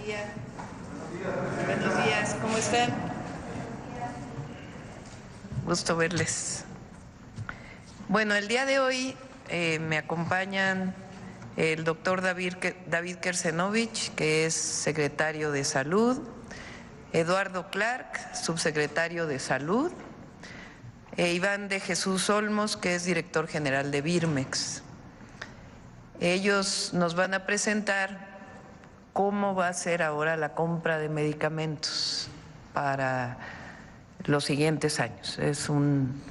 día. Buenos días, ¿cómo están? Gusto verles. Bueno, el día de hoy me acompañan el doctor David Kersenovich, que es secretario de Salud, Eduardo Clark, subsecretario de Salud, e Iván de Jesús Olmos, que es director general de Birmex. Ellos nos van a presentar cómo va a ser ahora la compra de medicamentos para los siguientes años. Es un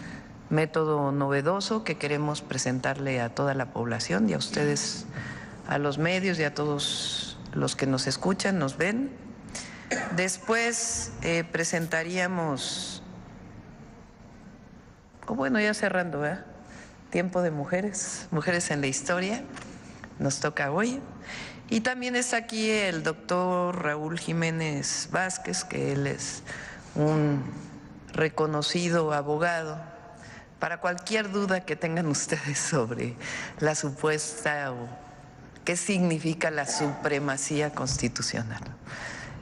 método novedoso que queremos presentarle a toda la población y a ustedes, a los medios y a todos los que nos escuchan, nos ven. Después presentaríamos, bueno, ya cerrando, ¿verdad? Tiempo de mujeres, mujeres en la historia, nos toca hoy. Y también está aquí el doctor Raúl Jiménez Vázquez, que él es un reconocido abogado. Para cualquier duda que tengan ustedes sobre la supuesta o qué significa la supremacía constitucional.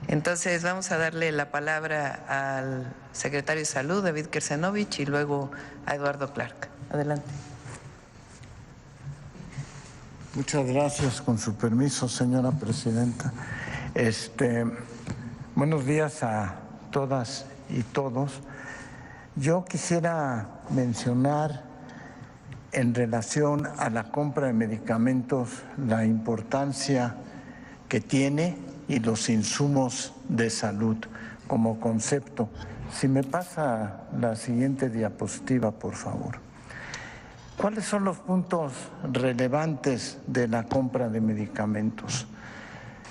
Entonces vamos a darle la palabra al secretario de Salud, David Kersenovich, y luego a Eduardo Clark. Adelante. Muchas gracias, con su permiso, señora presidenta. Buenos días a todas y todos. Yo quisiera mencionar en relación a la compra de medicamentos la importancia que tiene y los insumos de salud como concepto. Si me pasa la siguiente diapositiva, por favor. ¿Cuáles son los puntos relevantes de la compra de medicamentos?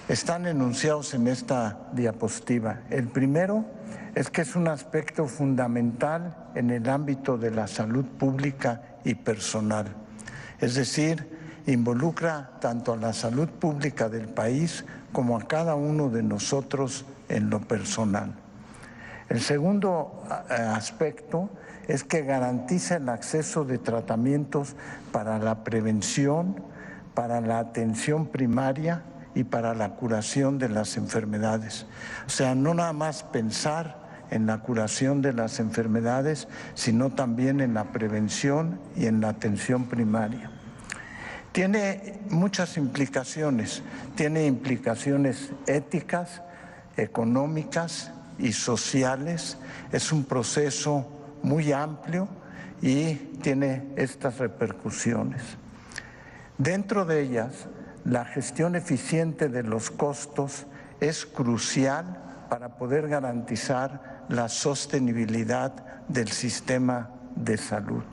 Están enunciados en esta diapositiva. El primero es que es un aspecto fundamental en el ámbito de la salud pública y personal. Es decir, involucra tanto a la salud pública del país como a cada uno de nosotros en lo personal. El segundo aspecto es que garantiza el acceso de tratamientos para la prevención, para la atención primaria y para la curación de las enfermedades. O sea, no nada más pensar en la curación de las enfermedades, sino también en la prevención y en la atención primaria. Tiene muchas implicaciones, tiene implicaciones éticas, económicas y sociales. Es un proceso muy amplio y tiene estas repercusiones. Dentro de ellas, la gestión eficiente de los costos es crucial para poder garantizar la sostenibilidad del sistema de salud.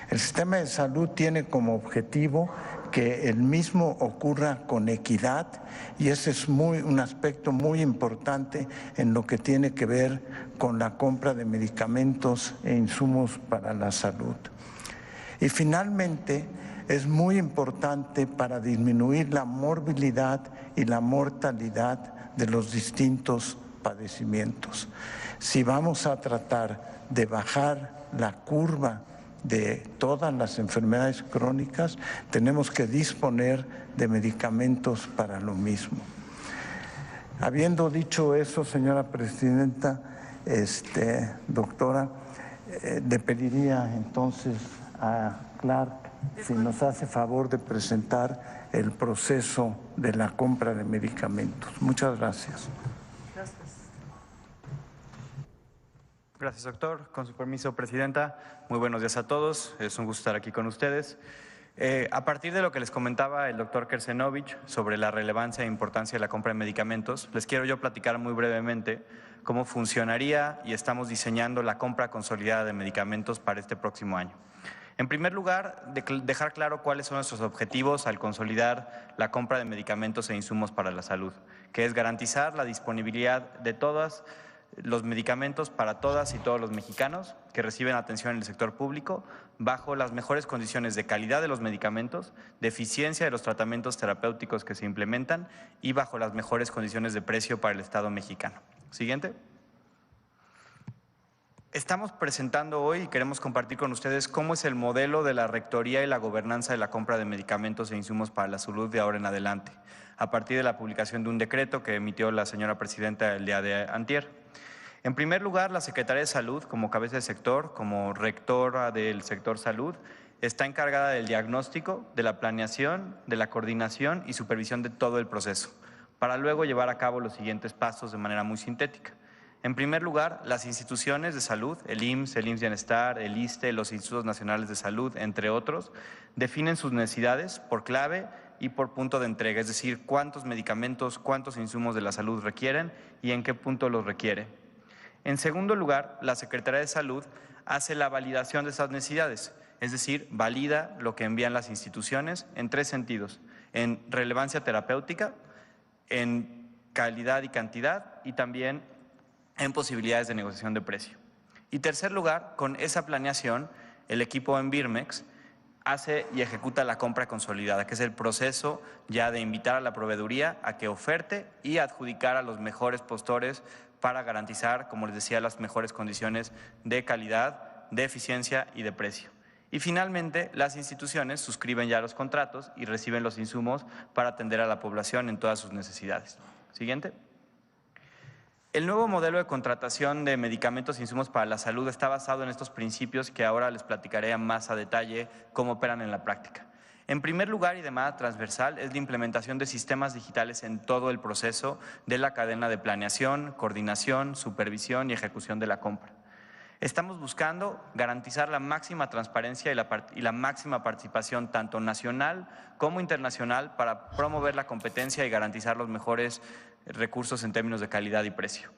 El sistema de salud tiene como objetivo que el mismo ocurra con equidad y ese es un aspecto muy importante en lo que tiene que ver con la compra de medicamentos e insumos para la salud. Y finalmente, es muy importante para disminuir la morbilidad y la mortalidad de los distintos padecimientos. Si vamos a tratar de bajar la curva de todas las enfermedades crónicas, tenemos que disponer de medicamentos para lo mismo. Habiendo dicho eso, señora presidenta, doctora, le pediría entonces a Clark si nos hace favor de presentar el proceso de la compra de medicamentos. Muchas gracias. Gracias, doctor. Con su permiso, presidenta, muy buenos días a todos. Es un gusto estar aquí con ustedes. A partir de lo que les comentaba el doctor Kersenovich sobre la relevancia e importancia de la compra de medicamentos, les quiero yo platicar muy brevemente cómo funcionaría y estamos diseñando la compra consolidada de medicamentos para este próximo año. En primer lugar, dejar claro cuáles son nuestros objetivos al consolidar la compra de medicamentos e insumos para la salud, que es garantizar la disponibilidad de todos los medicamentos para todas y todos los mexicanos que reciben atención en el sector público bajo las mejores condiciones de calidad de los medicamentos, de eficiencia de los tratamientos terapéuticos que se implementan y bajo las mejores condiciones de precio para el Estado mexicano. Siguiente. Estamos presentando hoy y queremos compartir con ustedes cómo es el modelo de la rectoría y la gobernanza de la compra de medicamentos e insumos para la salud de ahora en adelante, a partir de la publicación de un decreto que emitió la señora presidenta el día de antier. En primer lugar, la Secretaría de Salud, como cabeza de sector, como rectora del sector salud, está encargada del diagnóstico, de la planeación, de la coordinación y supervisión de todo el proceso, para luego llevar a cabo los siguientes pasos de manera muy sintética. En primer lugar, las instituciones de salud, el IMSS Bienestar, el ISSSTE, los Institutos Nacionales de Salud, entre otros, definen sus necesidades por clave y por punto de entrega, es decir, cuántos medicamentos, cuántos insumos de la salud requieren y en qué punto los requiere. En segundo lugar, la Secretaría de Salud hace la validación de esas necesidades, es decir, valida lo que envían las instituciones en tres sentidos: en relevancia terapéutica, en calidad y cantidad y también en posibilidades de negociación de precio. Y tercer lugar, con esa planeación, el equipo en Birmex hace y ejecuta la compra consolidada, que es el proceso ya de invitar a la proveeduría a que oferte y adjudicar a los mejores postores para garantizar, como les decía, las mejores condiciones de calidad, de eficiencia y de precio. Y finalmente, las instituciones suscriben ya los contratos y reciben los insumos para atender a la población en todas sus necesidades. Siguiente. El nuevo modelo de contratación de medicamentos e insumos para la salud está basado en estos principios que ahora les platicaré más a detalle cómo operan en la práctica. En primer lugar y de manera transversal es la implementación de sistemas digitales en todo el proceso de la cadena de planeación, coordinación, supervisión y ejecución de la compra. Estamos buscando garantizar la máxima transparencia y la máxima participación tanto nacional como internacional para promover la competencia y garantizar los mejores recursos en términos de calidad y precio.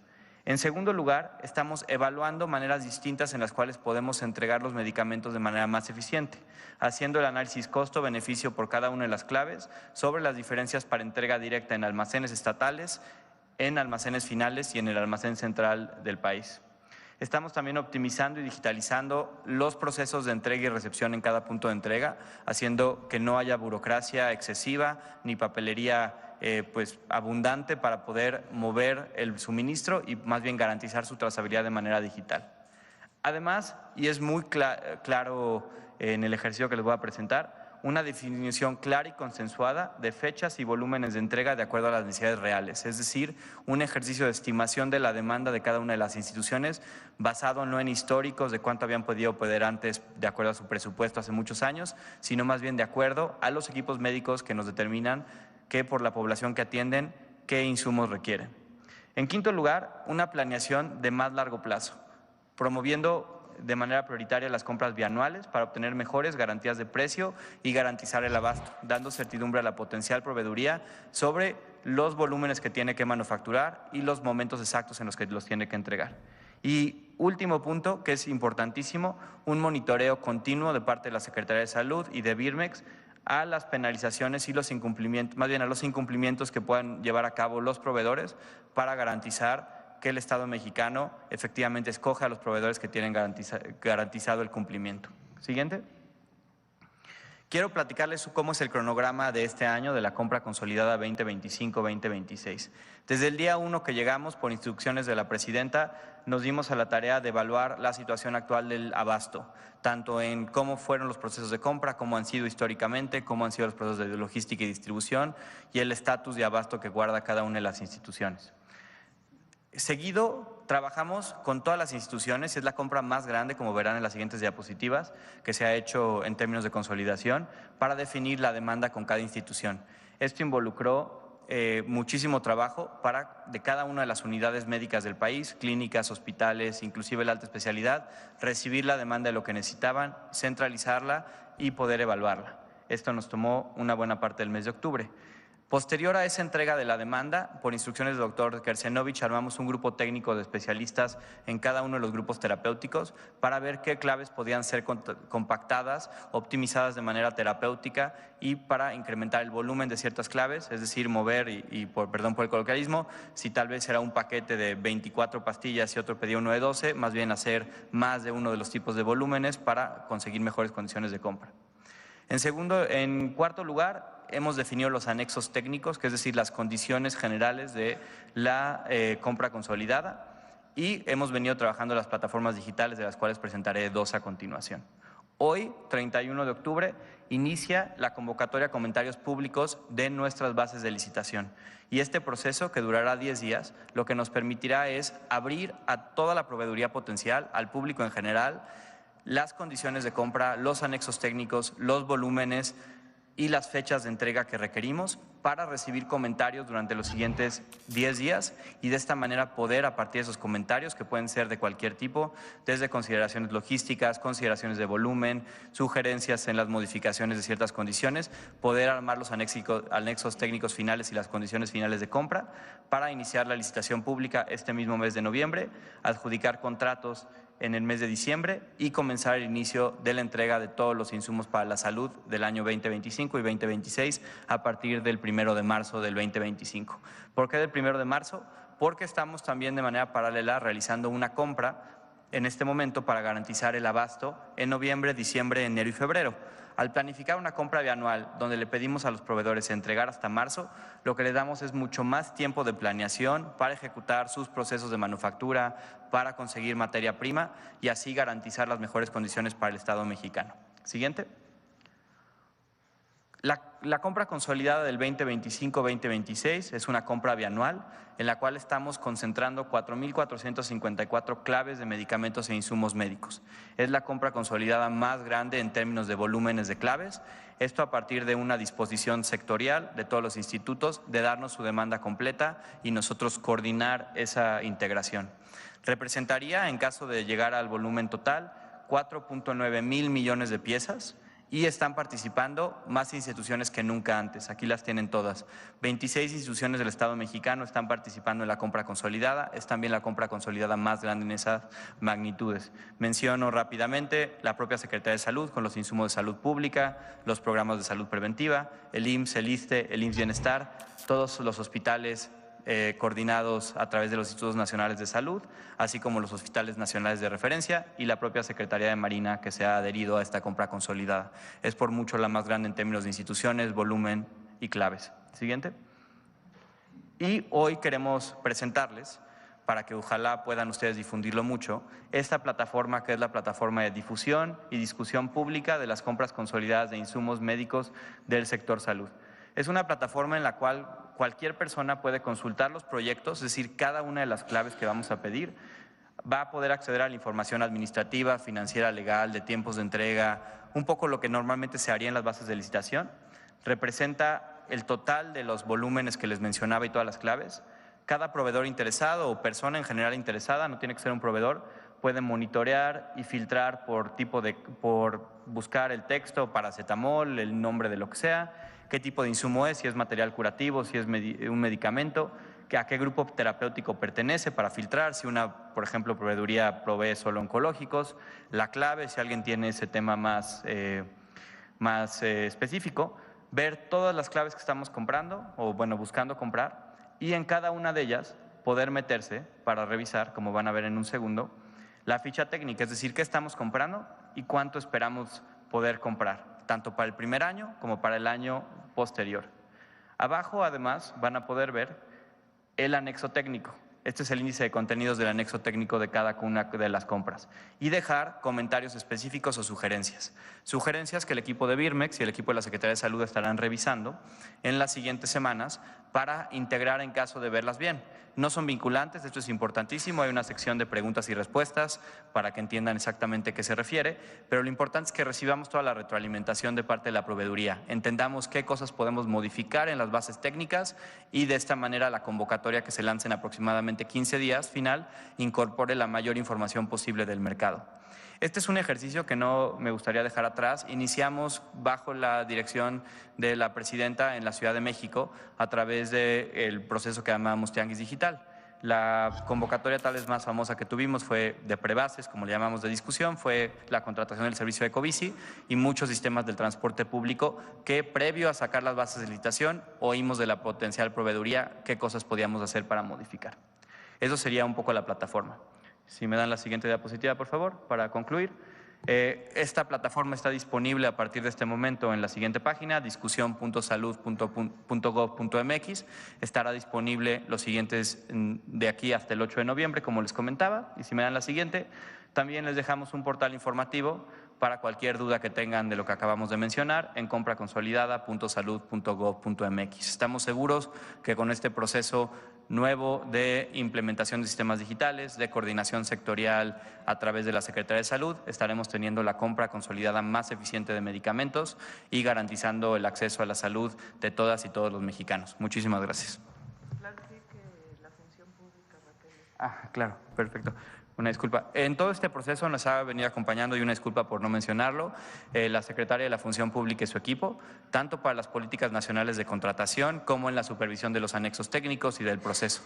En segundo lugar, estamos evaluando maneras distintas en las cuales podemos entregar los medicamentos de manera más eficiente, haciendo el análisis costo-beneficio por cada una de las claves sobre las diferencias para entrega directa en almacenes estatales, en almacenes finales y en el almacén central del país. Estamos también optimizando y digitalizando los procesos de entrega y recepción en cada punto de entrega, haciendo que no haya burocracia excesiva ni papelería abundante para poder mover el suministro y más bien garantizar su trazabilidad de manera digital. Además, y es muy claro en el ejercicio que les voy a presentar, una definición clara y consensuada de fechas y volúmenes de entrega de acuerdo a las necesidades reales, es decir, un ejercicio de estimación de la demanda de cada una de las instituciones basado no en históricos de cuánto habían podido poder antes de acuerdo a su presupuesto hace muchos años, sino más bien de acuerdo a los equipos médicos que nos determinan que por la población que atienden, qué insumos requieren. En quinto lugar, una planeación de más largo plazo, promoviendo de manera prioritaria las compras bianuales para obtener mejores garantías de precio y garantizar el abasto, dando certidumbre a la potencial proveeduría sobre los volúmenes que tiene que manufacturar y los momentos exactos en los que los tiene que entregar. Y último punto, que es importantísimo, un monitoreo continuo de parte de la Secretaría de Salud y de Birmex a las penalizaciones y los incumplimientos, más bien a los incumplimientos que puedan llevar a cabo los proveedores para garantizar que el Estado mexicano efectivamente escoja a los proveedores que tienen garantizado el cumplimiento. Siguiente. Quiero platicarles cómo es el cronograma de este año de la compra consolidada 2025-2026. Desde el día 1 que llegamos, por instrucciones de la presidenta, nos dimos a la tarea de evaluar la situación actual del abasto, tanto en cómo fueron los procesos de compra, cómo han sido históricamente, cómo han sido los procesos de logística y distribución y el estatus de abasto que guarda cada una de las instituciones. Seguido, trabajamos con todas las instituciones, es la compra más grande, como verán en las siguientes diapositivas, que se ha hecho en términos de consolidación, para definir la demanda con cada institución. Esto involucró muchísimo trabajo de cada una de las unidades médicas del país, clínicas, hospitales, inclusive la alta especialidad, recibir la demanda de lo que necesitaban, centralizarla y poder evaluarla. Esto nos tomó una buena parte del mes de octubre. Posterior a esa entrega de la demanda, por instrucciones del doctor Kersenovich, armamos un grupo técnico de especialistas en cada uno de los grupos terapéuticos para ver qué claves podían ser compactadas, optimizadas de manera terapéutica y para incrementar el volumen de ciertas claves, es decir, mover, perdón por el coloquialismo, si tal vez era un paquete de 24 pastillas y otro pedía uno de 12, más bien hacer más de uno de los tipos de volúmenes para conseguir mejores condiciones de compra. En cuarto lugar, hemos definido los anexos técnicos, que es decir, las condiciones generales de la compra consolidada. y hemos venido trabajando las plataformas digitales, de las cuales presentaré 2 a continuación. Hoy, 31 de octubre, inicia la convocatoria a comentarios públicos de nuestras bases de licitación. Y este proceso, que durará 10 días, lo que nos permitirá es abrir a toda la proveeduría potencial, al público en general, las condiciones de compra, los anexos técnicos, los volúmenes y las fechas de entrega que requerimos para recibir comentarios durante los siguientes 10 días y de esta manera poder, a partir de esos comentarios, que pueden ser de cualquier tipo, desde consideraciones logísticas, consideraciones de volumen, sugerencias en las modificaciones de ciertas condiciones, poder armar los anexos técnicos finales y las condiciones finales de compra para iniciar la licitación pública este mismo mes de noviembre, adjudicar contratos en el mes de diciembre y comenzar el inicio de la entrega de todos los insumos para la salud del año 2025 y 2026 a partir del 1 de marzo del 2025. ¿Por qué del 1 de marzo? Porque estamos también de manera paralela realizando una compra en este momento para garantizar el abasto en noviembre, diciembre, enero y febrero. Al planificar una compra bianual donde le pedimos a los proveedores entregar hasta marzo, lo que les damos es mucho más tiempo de planeación para ejecutar sus procesos de manufactura, para conseguir materia prima y así garantizar las mejores condiciones para el Estado mexicano. Siguiente. La compra consolidada del 2025-2026 es una compra bianual en la cual estamos concentrando 4.454 claves de medicamentos e insumos médicos. Es la compra consolidada más grande en términos de volúmenes de claves, esto a partir de una disposición sectorial de todos los institutos de darnos su demanda completa y nosotros coordinar esa integración. Representaría, en caso de llegar al volumen total, 4.9 mil millones de piezas, y están participando más instituciones que nunca antes. Aquí las tienen todas. 26 instituciones del Estado mexicano están participando en la compra consolidada. Es también la compra consolidada más grande en esas magnitudes. Menciono rápidamente la propia Secretaría de Salud con los insumos de salud pública, los programas de salud preventiva, el IMSS, el ISSSTE, el IMSS Bienestar, todos los hospitales coordinados a través de los Institutos Nacionales de Salud, así como los hospitales nacionales de referencia y la propia Secretaría de Marina que se ha adherido a esta compra consolidada. Es por mucho la más grande en términos de instituciones, volumen y claves. Siguiente. Y hoy queremos presentarles, para que ojalá puedan ustedes difundirlo mucho, esta plataforma que es la plataforma de difusión y discusión pública de las compras consolidadas de insumos médicos del sector salud. Es una plataforma en la cual cualquier persona puede consultar los proyectos, es decir, cada una de las claves que vamos a pedir, va a poder acceder a la información administrativa, financiera, legal, de tiempos de entrega, un poco lo que normalmente se haría en las bases de licitación. Representa el total de los volúmenes que les mencionaba y todas las claves. Cada proveedor interesado o persona en general interesada, no tiene que ser un proveedor, puede monitorear y filtrar por buscar el texto, paracetamol, el nombre de lo que sea, qué tipo de insumo es, si es material curativo, si es un medicamento, a qué grupo terapéutico pertenece para filtrar, si una, por ejemplo, proveeduría provee solo oncológicos, la clave, si alguien tiene ese tema más específico, ver todas las claves que estamos comprando o, bueno, buscando comprar y en cada una de ellas poder meterse para revisar, como van a ver en un segundo, la ficha técnica, es decir, qué estamos comprando y cuánto esperamos poder comprar, tanto para el primer año como para el año posterior. Abajo, además, van a poder ver el anexo técnico. Este es el índice de contenidos del anexo técnico de cada una de las compras. Y dejar comentarios específicos o sugerencias. Sugerencias que el equipo de Birmex y el equipo de la Secretaría de Salud estarán revisando en las siguientes semanas para integrar en caso de verlas bien. No son vinculantes, esto es importantísimo, hay una sección de preguntas y respuestas para que entiendan exactamente a qué se refiere, pero lo importante es que recibamos toda la retroalimentación de parte de la proveeduría, entendamos qué cosas podemos modificar en las bases técnicas y de esta manera la convocatoria que se lance en aproximadamente 15 días final incorpore la mayor información posible del mercado. Este es un ejercicio que no me gustaría dejar atrás. Iniciamos bajo la dirección de la presidenta en la Ciudad de México a través del proceso que llamamos Tianguis Digital. La convocatoria tal vez más famosa que tuvimos fue de prebases, como le llamamos de discusión, fue la contratación del servicio de Ecobici y muchos sistemas del transporte público que previo a sacar las bases de licitación oímos de la potencial proveeduría qué cosas podíamos hacer para modificar. Eso sería un poco la plataforma. Si me dan la siguiente diapositiva, por favor, para concluir. Esta plataforma está disponible a partir de este momento en la siguiente página, discusión.salud.gov.mx. Estará disponible los siguientes de aquí hasta el 8 de noviembre, como les comentaba. Y si me dan la siguiente, también les dejamos un portal informativo para cualquier duda que tengan de lo que acabamos de mencionar en compraconsolidada.salud.gov.mx. Estamos seguros que con este proceso nuevo de implementación de sistemas digitales, de coordinación sectorial a través de la Secretaría de Salud, estaremos teniendo la compra consolidada más eficiente de medicamentos y garantizando el acceso a la salud de todas y todos los mexicanos. Muchísimas gracias. Claro, perfecto. Una disculpa. En todo este proceso nos ha venido acompañando, y una disculpa por no mencionarlo, la Secretaria de la Función Pública y su equipo, tanto para las políticas nacionales de contratación como en la supervisión de los anexos técnicos y del proceso,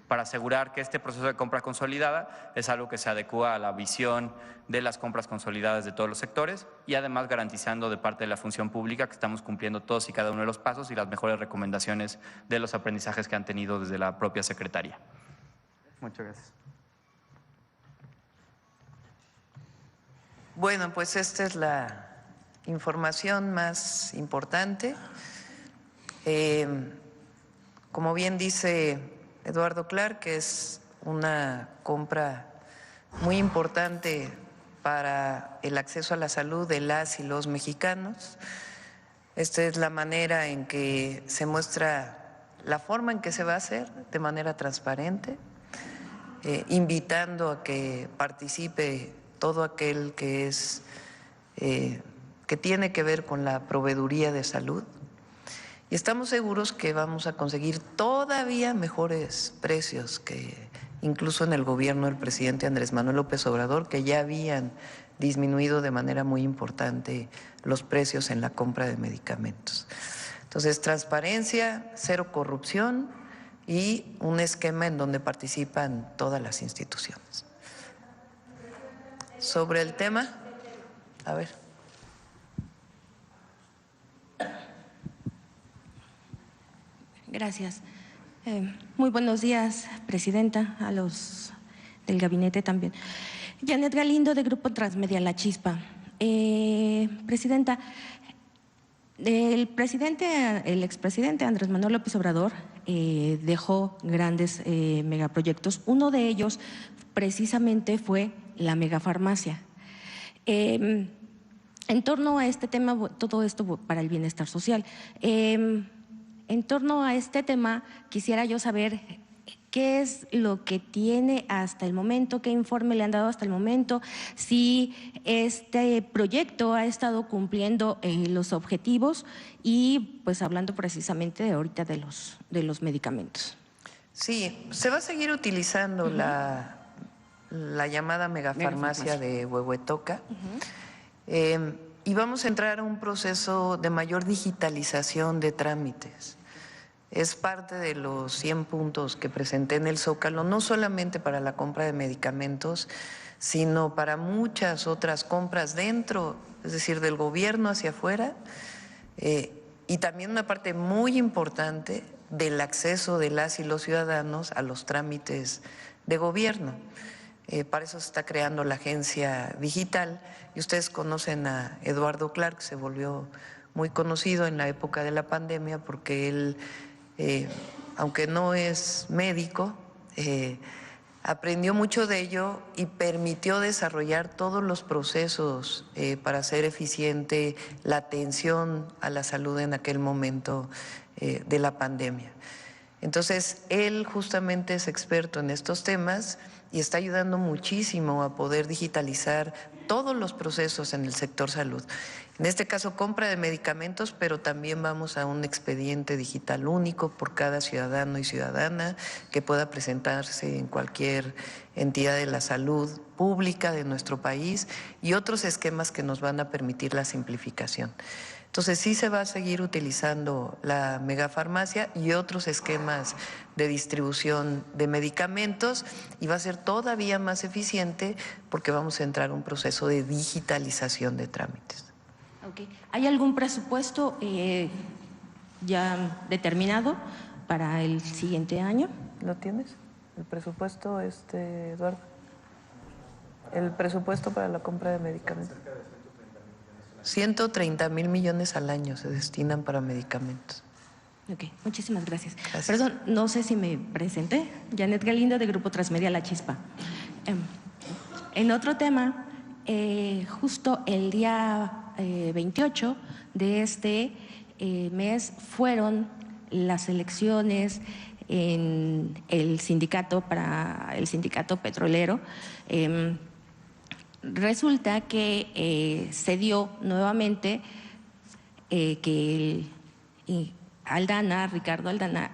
para asegurar que este proceso de compra consolidada es algo que se adecúa a la visión de las compras consolidadas de todos los sectores y además garantizando de parte de la Función Pública que estamos cumpliendo todos y cada uno de los pasos y las mejores recomendaciones de los aprendizajes que han tenido desde la propia Secretaría. Muchas gracias. Bueno, pues esta es la información más importante. Como bien dice Eduardo Clark, que es una compra muy importante para el acceso a la salud de las y los mexicanos. Esta es la manera en que se muestra la forma en que se va a hacer de manera transparente, invitando a que participe todo aquel que que tiene que ver con la proveeduría de salud. Y estamos seguros que vamos a conseguir todavía mejores precios que incluso en el gobierno del presidente Andrés Manuel López Obrador, que ya habían disminuido de manera muy importante los precios en la compra de medicamentos. Entonces, transparencia, cero corrupción y un esquema en donde participan todas las instituciones. Sobre el tema, a ver. Gracias. Muy buenos días, Presidenta, a los del gabinete también. Janet Galindo, de Grupo Transmedia La Chispa. Presidenta, el expresidente Andrés Manuel López Obrador dejó grandes megaproyectos. Uno de ellos precisamente fue la megafarmacia. En torno a este tema, todo esto para el bienestar social. En torno a este tema, quisiera yo saber qué es lo que tiene hasta el momento, qué informe le han dado hasta el momento, si este proyecto ha estado cumpliendo los objetivos y pues hablando precisamente de ahorita de los medicamentos. Sí, se va a seguir utilizando la llamada megafarmacia de Huehuetoca. Y vamos a entrar a un proceso de mayor digitalización de trámites. Es parte de los 100 puntos que presenté en el Zócalo, no solamente para la compra de medicamentos, sino para muchas otras compras dentro, es decir, del gobierno hacia afuera, y también una parte muy importante del acceso de las y los ciudadanos a los trámites de gobierno. Para eso se está creando la agencia digital y ustedes conocen a Eduardo Clark, que se volvió muy conocido en la época de la pandemia porque él, aunque no es médico, aprendió mucho de ello y permitió desarrollar todos los procesos para hacer eficiente la atención a la salud en aquel momento de la pandemia. Entonces, él justamente es experto en estos temas y está ayudando muchísimo a poder digitalizar todos los procesos en el sector salud. En este caso, compra de medicamentos, pero también vamos a un expediente digital único por cada ciudadano y ciudadana que pueda presentarse en cualquier entidad de la salud pública de nuestro país y otros esquemas que nos van a permitir la simplificación. Entonces sí se va a seguir utilizando la megafarmacia y otros esquemas de distribución de medicamentos y va a ser todavía más eficiente porque vamos a entrar a un proceso de digitalización de trámites. Okay. ¿Hay algún presupuesto ya determinado para el siguiente año? ¿Lo tienes? ¿El presupuesto, Eduardo? el presupuesto para la compra de medicamentos. 130,000 millones al año se destinan para medicamentos. Ok, muchísimas gracias. Gracias. Perdón, no sé si me presenté. Janet Galindo, de Grupo Transmedia La Chispa. En otro tema, justo el día 28 de este mes fueron las elecciones en el sindicato petrolero. Resulta que se dio nuevamente que Ricardo Aldana,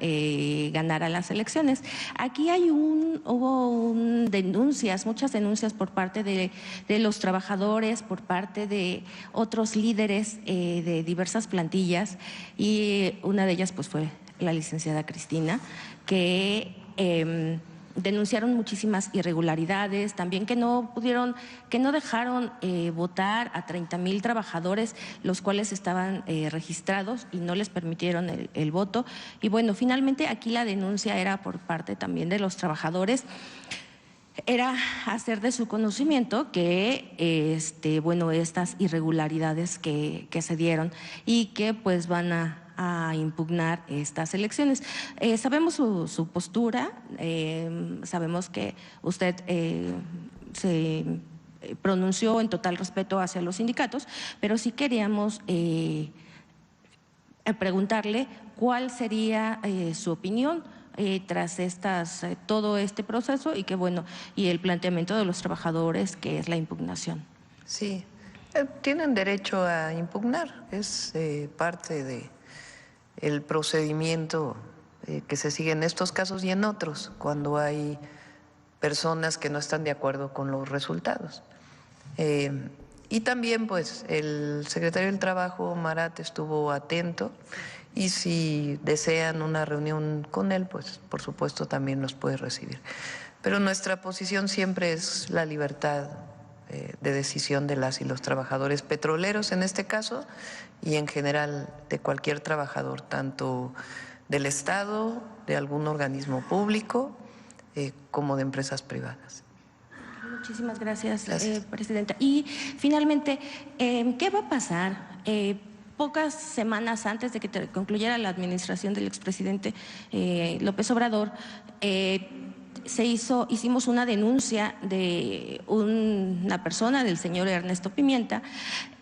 ganara las elecciones. Aquí hubo denuncias, muchas denuncias por parte de los trabajadores, por parte de otros líderes de diversas plantillas, y una de ellas pues fue la licenciada Cristina, que denunciaron muchísimas irregularidades, también que no dejaron votar a 30,000 trabajadores, los cuales estaban registrados, y no les permitieron el voto. Y bueno, finalmente aquí la denuncia era por parte también de los trabajadores, era hacer de su conocimiento que estas irregularidades que se dieron y que pues van a impugnar estas elecciones. Sabemos su postura, sabemos que usted se pronunció en total respeto hacia los sindicatos, pero sí queríamos preguntarle cuál sería su opinión tras todo este proceso y el planteamiento de los trabajadores, que es la impugnación. Sí, tienen derecho a impugnar, es parte de el procedimiento que se sigue en estos casos y en otros, cuando hay personas que no están de acuerdo con los resultados. Y también, pues, el secretario del Trabajo, Marat, estuvo atento, y si desean una reunión con él, pues, por supuesto, también los puede recibir. Pero nuestra posición siempre es la libertad de decisión de las y los trabajadores petroleros en este caso, y en general de cualquier trabajador, tanto del Estado, de algún organismo público, como de empresas privadas. Muchísimas gracias. Presidenta. Y finalmente, ¿qué va a pasar? Pocas semanas antes de que concluyera la administración del expresidente López Obrador, hicimos una denuncia de una persona, del señor Ernesto Pimienta,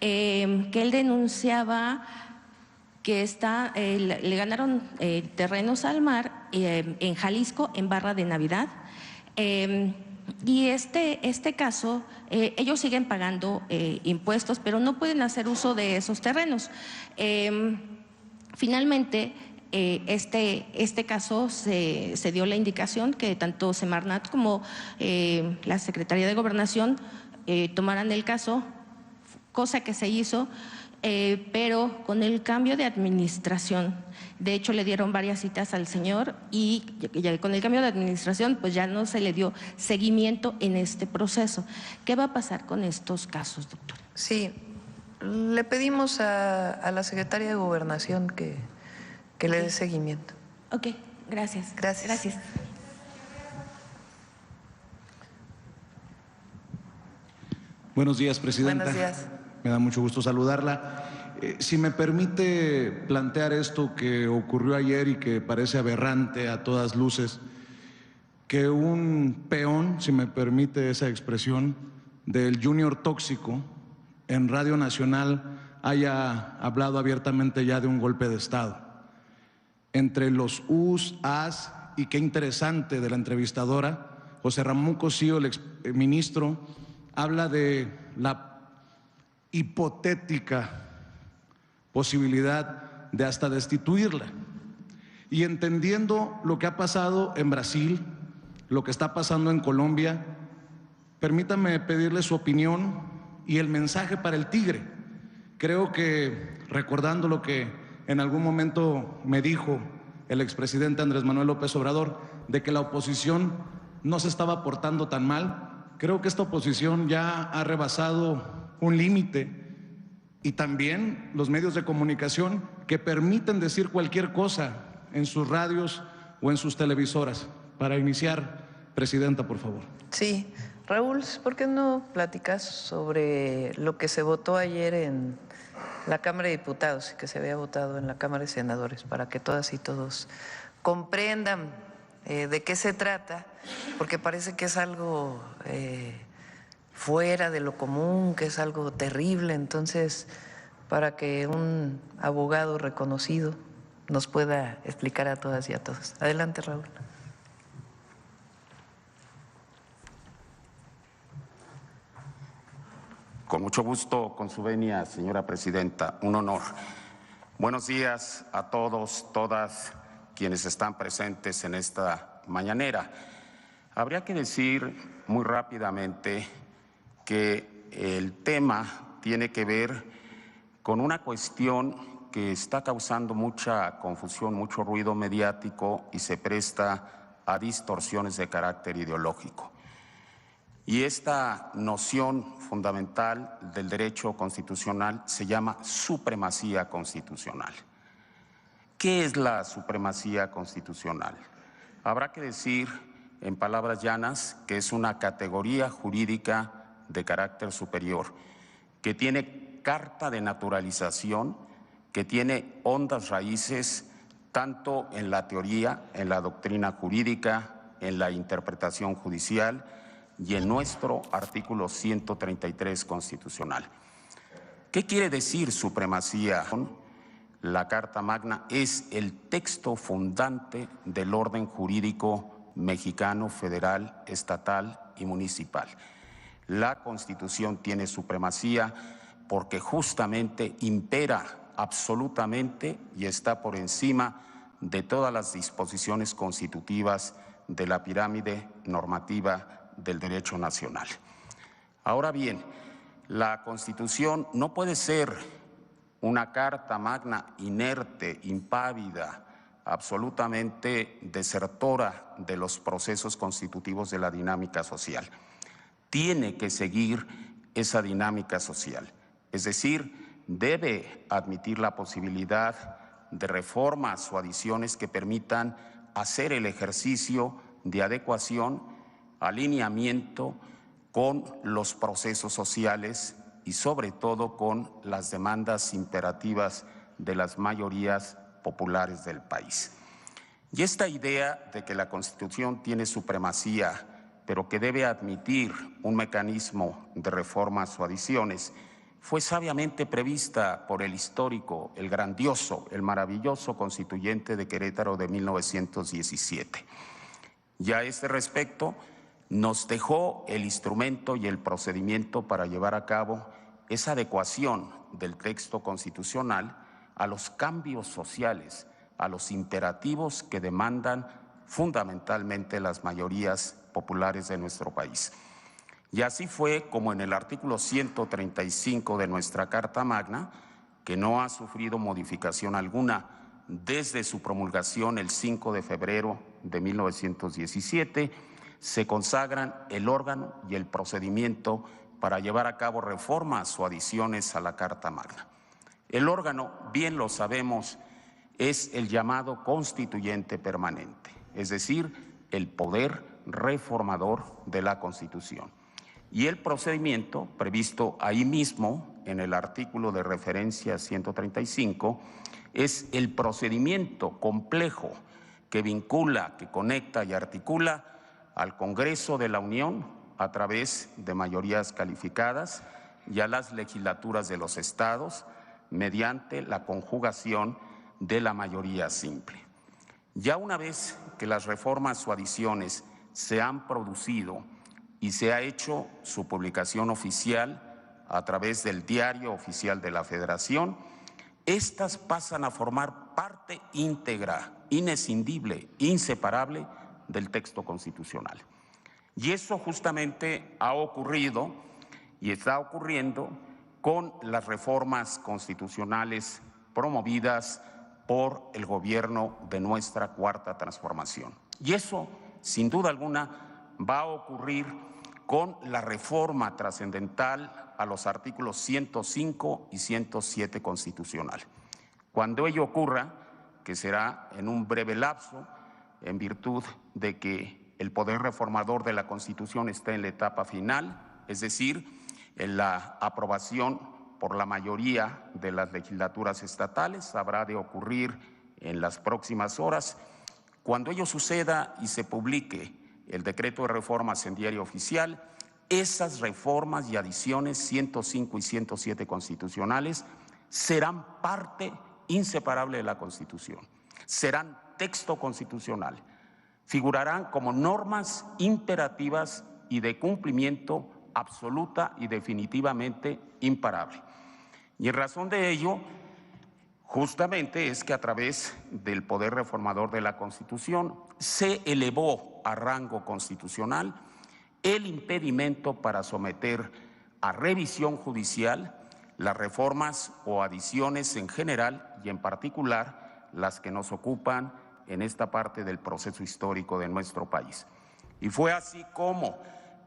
que él denunciaba que le ganaron terrenos al mar en Jalisco, en Barra de Navidad. Y este caso, ellos siguen pagando impuestos, pero no pueden hacer uso de esos terrenos. Finalmente, este caso se dio la indicación que tanto Semarnat como la Secretaría de Gobernación tomaran el caso, cosa que se hizo, pero con el cambio de administración. De hecho, le dieron varias citas al señor, y con el cambio de administración pues ya no se le dio seguimiento en este proceso. ¿Qué va a pasar con estos casos, doctor? Sí, le pedimos a la Secretaría de Gobernación que le dé seguimiento. Ok, gracias. Gracias. Buenos días, Presidenta. Buenos días. Me da mucho gusto saludarla. Si me permite plantear esto que ocurrió ayer y que parece aberrante a todas luces, que un peón, si me permite esa expresión, del Junior Tóxico en Radio Nacional haya hablado abiertamente ya de un golpe de Estado. Entre los us, as, y qué interesante de la entrevistadora, José Ramón Cosío, el exministro, habla de la hipotética posibilidad de hasta destituirla. Y entendiendo lo que ha pasado en Brasil, lo que está pasando en Colombia, permítame pedirle su opinión y el mensaje para el Tigre. Creo que, recordando lo que en algún momento me dijo el expresidente Andrés Manuel López Obrador, de que la oposición no se estaba portando tan mal, creo que esta oposición ya ha rebasado un límite, y también los medios de comunicación que permiten decir cualquier cosa en sus radios o en sus televisoras. Para iniciar, Presidenta, por favor. Sí, Raúl, ¿por qué no platicas sobre lo que se votó ayer en la Cámara de Diputados y que se había votado en la Cámara de Senadores, para que todas y todos comprendan de qué se trata, porque parece que es algo fuera de lo común, que es algo terrible? Entonces, para que un abogado reconocido nos pueda explicar a todas y a todos. Adelante, Raúl. Con mucho gusto, con su venia, señora presidenta, un honor. Buenos días a todos, todas quienes están presentes en esta mañanera. Habría que decir muy rápidamente que el tema tiene que ver con una cuestión que está causando mucha confusión, mucho ruido mediático y se presta a distorsiones de carácter ideológico. Y esta noción fundamental del derecho constitucional se llama supremacía constitucional. ¿Qué es la supremacía constitucional? Habrá que decir, en palabras llanas, que es una categoría jurídica de carácter superior, que tiene carta de naturalización, que tiene hondas raíces tanto en la teoría, en la doctrina jurídica, en la interpretación judicial y en nuestro artículo 133 constitucional. ¿Qué quiere decir supremacía? La Carta Magna es el texto fundante del orden jurídico mexicano, federal, estatal y municipal. La Constitución tiene supremacía porque justamente impera absolutamente y está por encima de todas las disposiciones constitutivas de la pirámide normativa del derecho nacional. Ahora bien, la Constitución no puede ser una Carta Magna inerte, impávida, absolutamente desertora de los procesos constitutivos de la dinámica social. Tiene que seguir esa dinámica social, es decir, debe admitir la posibilidad de reformas o adiciones que permitan hacer el ejercicio de adecuación, alineamiento con los procesos sociales y sobre todo con las demandas imperativas de las mayorías populares del país. Y esta idea de que la Constitución tiene supremacía, pero que debe admitir un mecanismo de reformas o adiciones, fue sabiamente prevista por el histórico, el grandioso, el maravilloso Constituyente de Querétaro de 1917. Y a este respecto, nos dejó el instrumento y el procedimiento para llevar a cabo esa adecuación del texto constitucional a los cambios sociales, a los imperativos que demandan fundamentalmente las mayorías populares de nuestro país. Y así fue como en el artículo 135 de nuestra Carta Magna, que no ha sufrido modificación alguna desde su promulgación el 5 de febrero de 1917, se consagran el órgano y el procedimiento para llevar a cabo reformas o adiciones a la Carta Magna. El órgano, bien lo sabemos, es el llamado Constituyente Permanente, es decir, el poder reformador de la Constitución. Y el procedimiento, previsto ahí mismo en el artículo de referencia 135, es el procedimiento complejo que vincula, que conecta y articula al Congreso de la Unión a través de mayorías calificadas y a las legislaturas de los estados mediante la conjugación de la mayoría simple. Ya una vez que las reformas o adiciones se han producido y se ha hecho su publicación oficial a través del Diario Oficial de la Federación, estas pasan a formar parte íntegra, inescindible, inseparable del texto constitucional. Y eso justamente ha ocurrido y está ocurriendo con las reformas constitucionales promovidas por el gobierno de nuestra Cuarta Transformación. Y eso, sin duda alguna, va a ocurrir con la reforma trascendental a los artículos 105 y 107 constitucional. Cuando ello ocurra, que será en un breve lapso, en virtud de que el poder reformador de la Constitución está en la etapa final, es decir, en la aprobación por la mayoría de las legislaturas estatales. Habrá de ocurrir en las próximas horas. Cuando ello suceda y se publique el decreto de reformas en Diario Oficial, esas reformas y adiciones 105 y 107 constitucionales serán parte inseparable de la Constitución, serán texto constitucional, figurarán como normas imperativas y de cumplimiento absoluta y definitivamente imparable. Y en razón de ello, justamente es que a través del poder reformador de la Constitución se elevó a rango constitucional el impedimento para someter a revisión judicial las reformas o adiciones en general y en particular las que nos ocupan en esta parte del proceso histórico de nuestro país. Y fue así como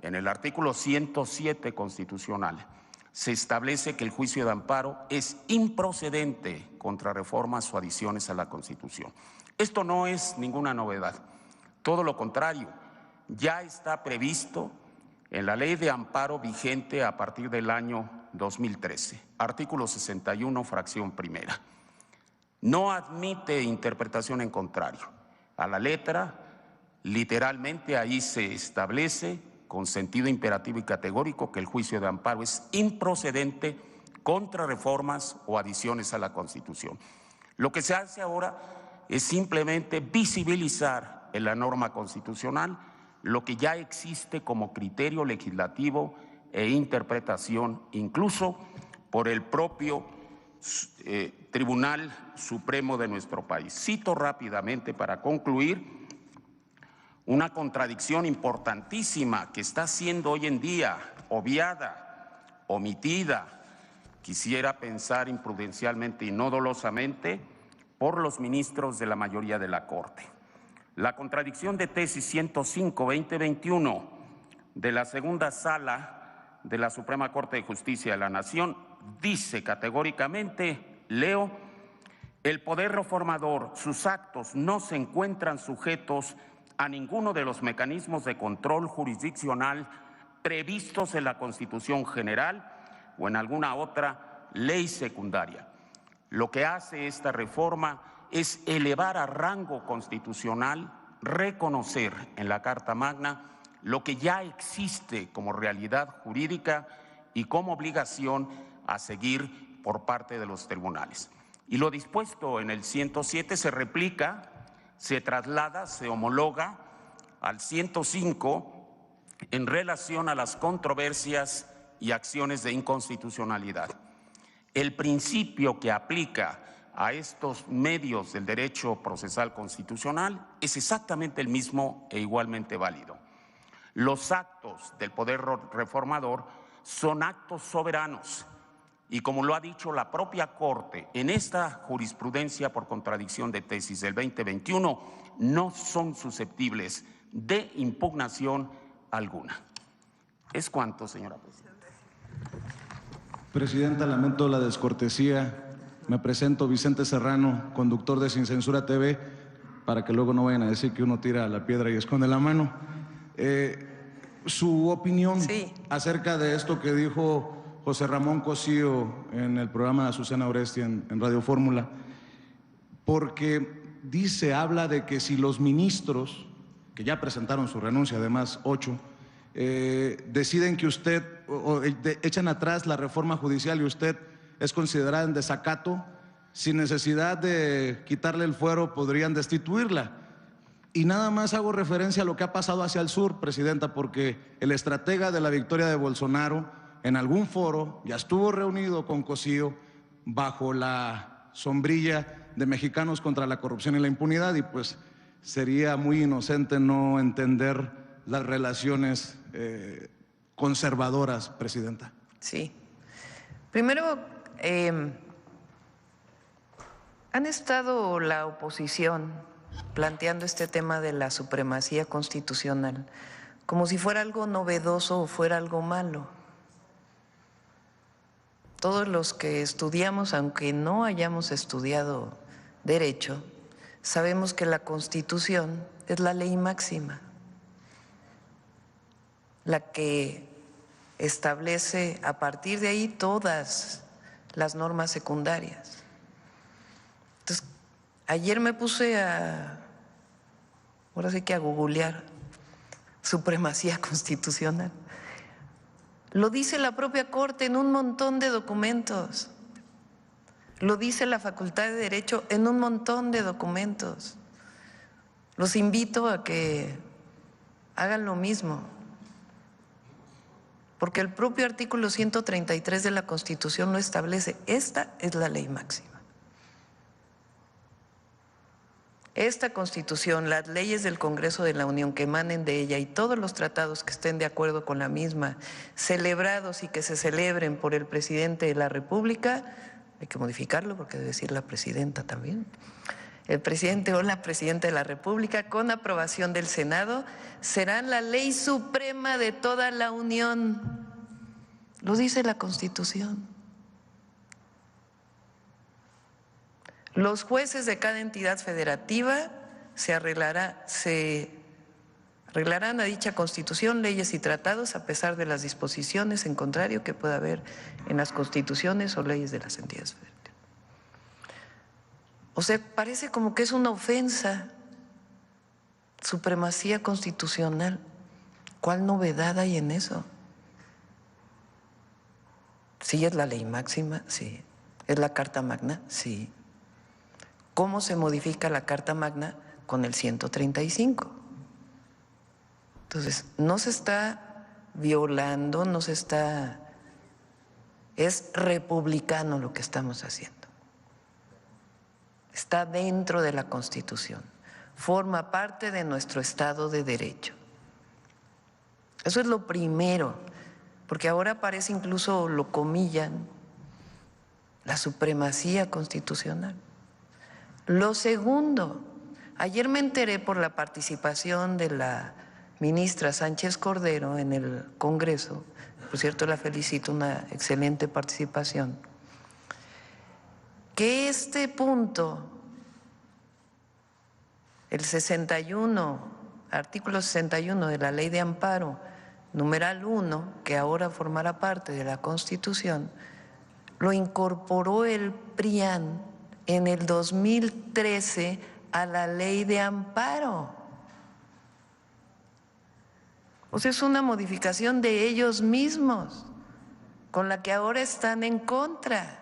en el artículo 107 constitucional se establece que el juicio de amparo es improcedente contra reformas o adiciones a la Constitución. Esto no es ninguna novedad, todo lo contrario, ya está previsto en la ley de amparo vigente a partir del año 2013, artículo 61, fracción primera. No admite interpretación en contrario. A la letra, literalmente ahí se establece con sentido imperativo y categórico que el juicio de amparo es improcedente contra reformas o adiciones a la Constitución. Lo que se hace ahora es simplemente visibilizar en la norma constitucional lo que ya existe como criterio legislativo e interpretación, incluso por el propio Tribunal Supremo de nuestro país. Cito rápidamente para concluir una contradicción importantísima que está siendo hoy en día obviada, omitida, quisiera pensar imprudencialmente y no dolosamente, por los ministros de la mayoría de la Corte. La contradicción de tesis 105-2021 de la segunda sala de la Suprema Corte de Justicia de la Nación dice categóricamente, leo, el poder reformador, sus actos no se encuentran sujetos a ninguno de los mecanismos de control jurisdiccional previstos en la Constitución General o en alguna otra ley secundaria. Lo que hace esta reforma es elevar a rango constitucional, reconocer en la Carta Magna lo que ya existe como realidad jurídica y como obligación a seguir por parte de los tribunales. Y lo dispuesto en el 107 se replica, se traslada, se homologa al 105 en relación a las controversias y acciones de inconstitucionalidad. El principio que aplica a estos medios del derecho procesal constitucional es exactamente el mismo e igualmente válido. Los actos del poder reformador son actos soberanos y, como lo ha dicho la propia Corte en esta jurisprudencia por contradicción de tesis del 2021, no son susceptibles de impugnación alguna. Es cuanto, señora presidenta. Presidenta, lamento la descortesía. Me presento, Vicente Serrano, conductor de Sin Censura TV, para que luego no vayan a decir que uno tira la piedra y esconde la mano. Su opinión acerca de esto que dijo José Ramón Cosío en el programa de Azucena Oresti en Radio Fórmula, porque habla de que si los ministros, que ya presentaron su renuncia, además 8, deciden que usted, echan atrás la reforma judicial y usted es considerada en desacato, sin necesidad de quitarle el fuero podrían destituirla. Y nada más hago referencia a lo que ha pasado hacia el sur, Presidenta, porque el estratega de la victoria de Bolsonaro en algún foro ya estuvo reunido con Cosío bajo la sombrilla de Mexicanos contra la Corrupción y la Impunidad, y pues sería muy inocente no entender las relaciones conservadoras, Presidenta. Sí. Primero, han estado la oposición planteando este tema de la supremacía constitucional como si fuera algo novedoso o fuera algo malo. Todos los que estudiamos, aunque no hayamos estudiado derecho, sabemos que la Constitución es la ley máxima la que establece a partir de ahí todas las normas secundarias. Entonces, ayer me puse ahora sí que a googlear supremacía constitucional. Lo dice la propia Corte en un montón de documentos. Lo dice la Facultad de Derecho en un montón de documentos. Los invito a que hagan lo mismo, porque el propio artículo 133 de la Constitución lo establece. Esta es la ley máxima. Esta Constitución, las leyes del Congreso de la Unión que emanen de ella y todos los tratados que estén de acuerdo con la misma, celebrados y que se celebren por el presidente de la República, hay que modificarlo porque debe decir la presidenta también, el presidente o la presidenta de la República, con aprobación del Senado, serán la ley suprema de toda la Unión. Lo dice la Constitución. Los jueces de cada entidad federativa se arreglarán a dicha Constitución, leyes y tratados a pesar de las disposiciones en contrario que pueda haber en las constituciones o leyes de las entidades federativas. O sea, parece como que es una ofensa, supremacía constitucional. ¿Cuál novedad hay en eso? Sí, es la ley máxima, sí. ¿Es la Carta Magna? Sí. ¿Cómo se modifica la Carta Magna? Con el 135. Entonces, no se está violando, es republicano lo que estamos haciendo. Está dentro de la Constitución, forma parte de nuestro Estado de Derecho. Eso es lo primero, porque ahora parece, incluso lo comillan, la supremacía constitucional. Lo segundo, ayer me enteré por la participación de la ministra Sánchez Cordero en el Congreso, por cierto la felicito, una excelente participación, que este punto, el 61, artículo 61 de la Ley de Amparo, numeral 1, que ahora formará parte de la Constitución, lo incorporó el PRIAN en el 2013 a la Ley de Amparo. O sea, es una modificación de ellos mismos, con la que ahora están en contra.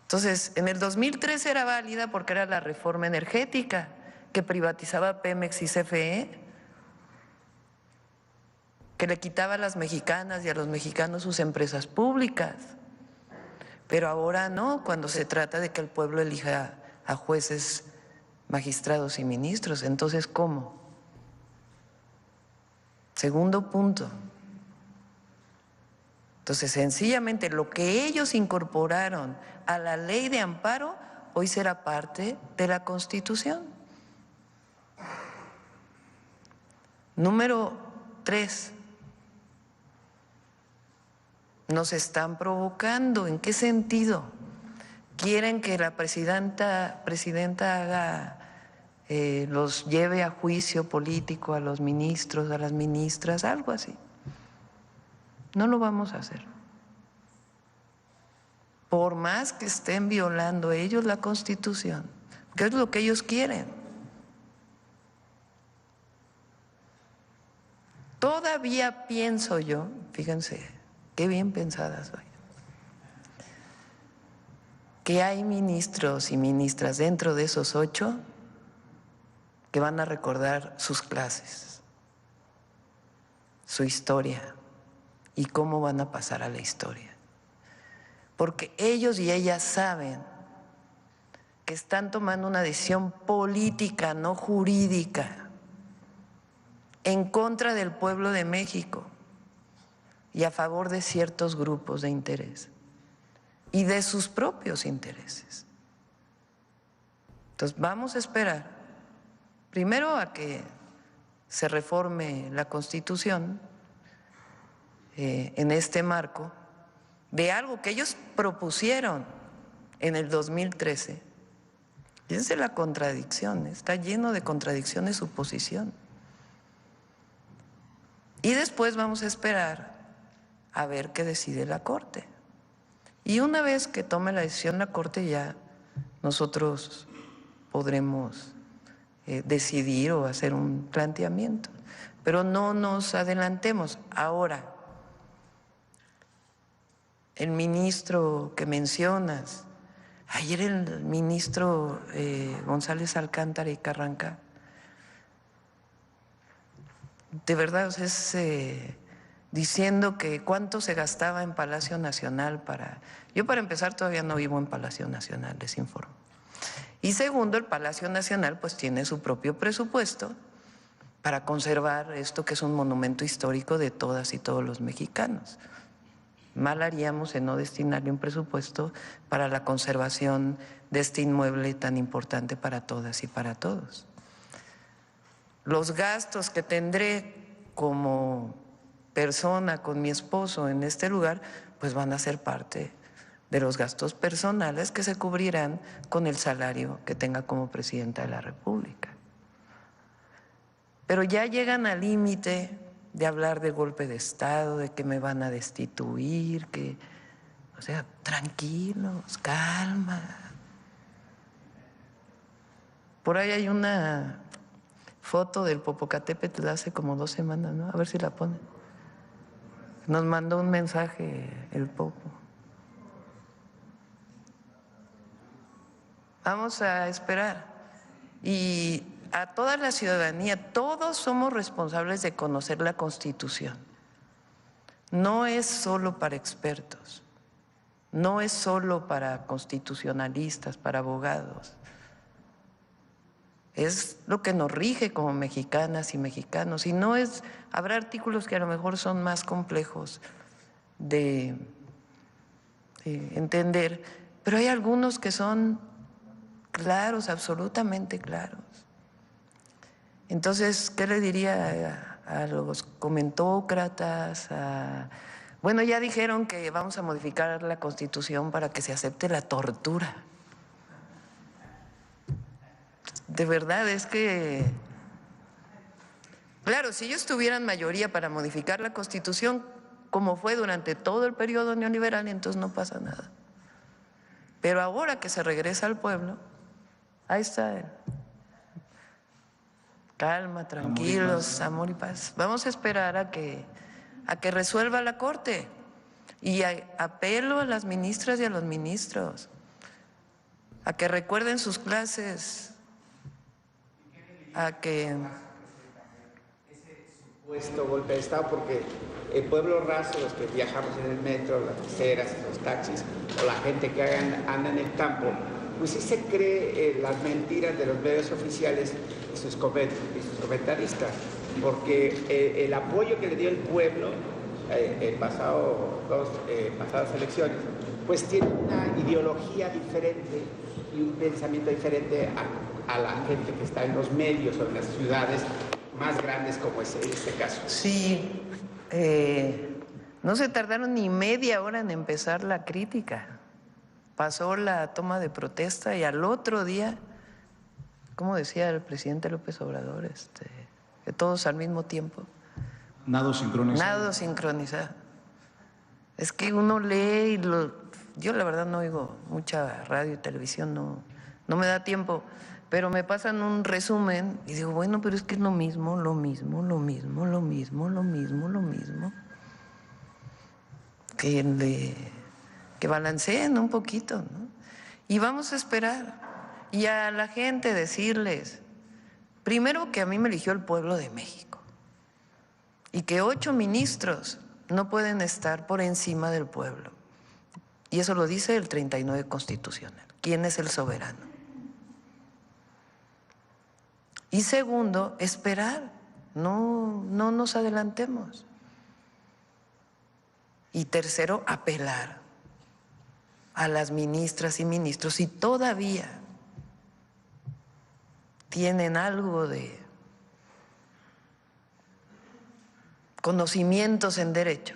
Entonces, en el 2013 era válida porque era la reforma energética que privatizaba Pemex y CFE, que le quitaba a las mexicanas y a los mexicanos sus empresas públicas. Pero ahora no, cuando se trata de que el pueblo elija a jueces, magistrados y ministros. Entonces, ¿cómo? Segundo punto. Entonces, sencillamente lo que ellos incorporaron a la Ley de Amparo hoy será parte de la Constitución. Número 3. Nos están provocando. ¿En qué sentido? Quieren que la presidenta haga, los lleve a juicio político a los ministros, a las ministras, algo así. No lo vamos a hacer. Por más que estén violando ellos la Constitución, que es lo que ellos quieren. Todavía pienso yo, fíjense, qué bien pensada soy, que hay ministros y ministras dentro de esos 8 que van a recordar sus clases, su historia y cómo van a pasar a la historia. Porque ellos y ellas saben que están tomando una decisión política, no jurídica, en contra del pueblo de México y a favor de ciertos grupos de interés y de sus propios intereses. Entonces vamos a esperar primero a que se reforme la Constitución en este marco de algo que ellos propusieron en el 2013. Fíjense la contradicción, está lleno de contradicciones su posición. Y después vamos a esperar a ver qué decide la Corte. Y una vez que tome la decisión la Corte, ya nosotros podremos decidir o hacer un planteamiento. Pero no nos adelantemos. Ahora, el ministro que mencionas, ayer el ministro González Alcántara y Carranca, de verdad es diciendo que cuánto se gastaba en Palacio Nacional para… Yo para empezar todavía no vivo en Palacio Nacional, les informo. Y segundo, el Palacio Nacional pues tiene su propio presupuesto para conservar esto que es un monumento histórico de todas y todos los mexicanos. Mal haríamos en no destinarle un presupuesto para la conservación de este inmueble tan importante para todas y para todos. Los gastos que tendré como persona con mi esposo en este lugar, pues van a ser parte de los gastos personales que se cubrirán con el salario que tenga como presidenta de la República. Pero ya llegan al límite de hablar de golpe de Estado, de que me van a destituir, que, o sea, tranquilos, calma. Por ahí hay una foto del Popocatépetl hace como 2 semanas, ¿no? A ver si la ponen. Nos mandó un mensaje el Popo. Vamos a esperar. Y a toda la ciudadanía, todos somos responsables de conocer la Constitución. No es solo para expertos, no es solo para constitucionalistas, para abogados. Es lo que nos rige como mexicanas y mexicanos. Y no es, habrá artículos que a lo mejor son más complejos de entender, pero hay algunos que son claros, absolutamente claros. Entonces, ¿qué le diría a los comentócratas? Bueno, ya dijeron que vamos a modificar la Constitución para que se acepte la tortura. De verdad, es que, claro, si ellos tuvieran mayoría para modificar la Constitución, como fue durante todo el periodo neoliberal, entonces no pasa nada. Pero ahora que se regresa al pueblo, ahí está él. Calma, tranquilos, amor y paz. Vamos a esperar a que resuelva la Corte. Y apelo a las ministras y a los ministros a que recuerden sus clases, a que… Ese supuesto golpe de Estado, porque el pueblo raso, los que viajamos en el metro, las peceras, los taxis, o la gente que anda en el campo, pues sí se cree las mentiras de los medios oficiales y sus comentaristas, porque el apoyo que le dio el pueblo pasadas elecciones, pues tiene una ideología diferente y un pensamiento diferente a la gente que está en los medios o en las ciudades más grandes como es este caso. Sí, no se tardaron ni media hora en empezar la crítica. Pasó la toma de protesta y al otro día, como decía el presidente López Obrador, que todos al mismo tiempo. Nado sincronizado. Nado sincronizado. Es que uno lee y yo la verdad no oigo mucha radio y televisión, no me da tiempo, pero me pasan un resumen y digo, bueno, pero es que es lo mismo. Que balanceen un poquito, ¿no? Y vamos a esperar. Y a la gente decirles, primero que a mí me eligió el pueblo de México y que 8 ministros no pueden estar por encima del pueblo. Y eso lo dice el 39 constitucional. ¿Quién es el soberano? Y segundo, esperar. No nos adelantemos. Y tercero, apelar a las ministras y ministros si todavía tienen algo de conocimientos en derecho,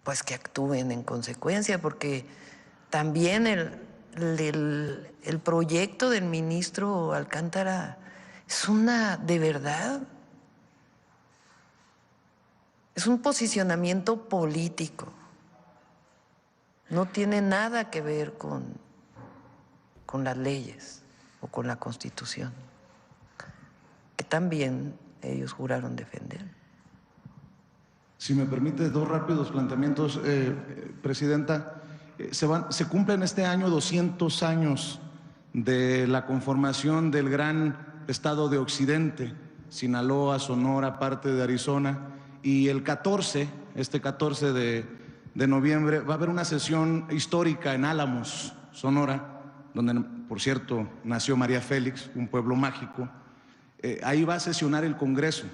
pues que actúen en consecuencia, porque también el proyecto del ministro Alcántara es de verdad, Es un posicionamiento político. No tiene nada que ver con las leyes o con la Constitución, que también ellos juraron defender. Si me permite, dos rápidos planteamientos, Presidenta. Se cumplen este año 200 años de la conformación del gran estado de Occidente, Sinaloa, Sonora, parte de Arizona, y el 14 de noviembre va a haber una sesión histórica en Álamos, Sonora, donde, por cierto, nació María Félix, un pueblo mágico. Ahí va a sesionar el Congreso.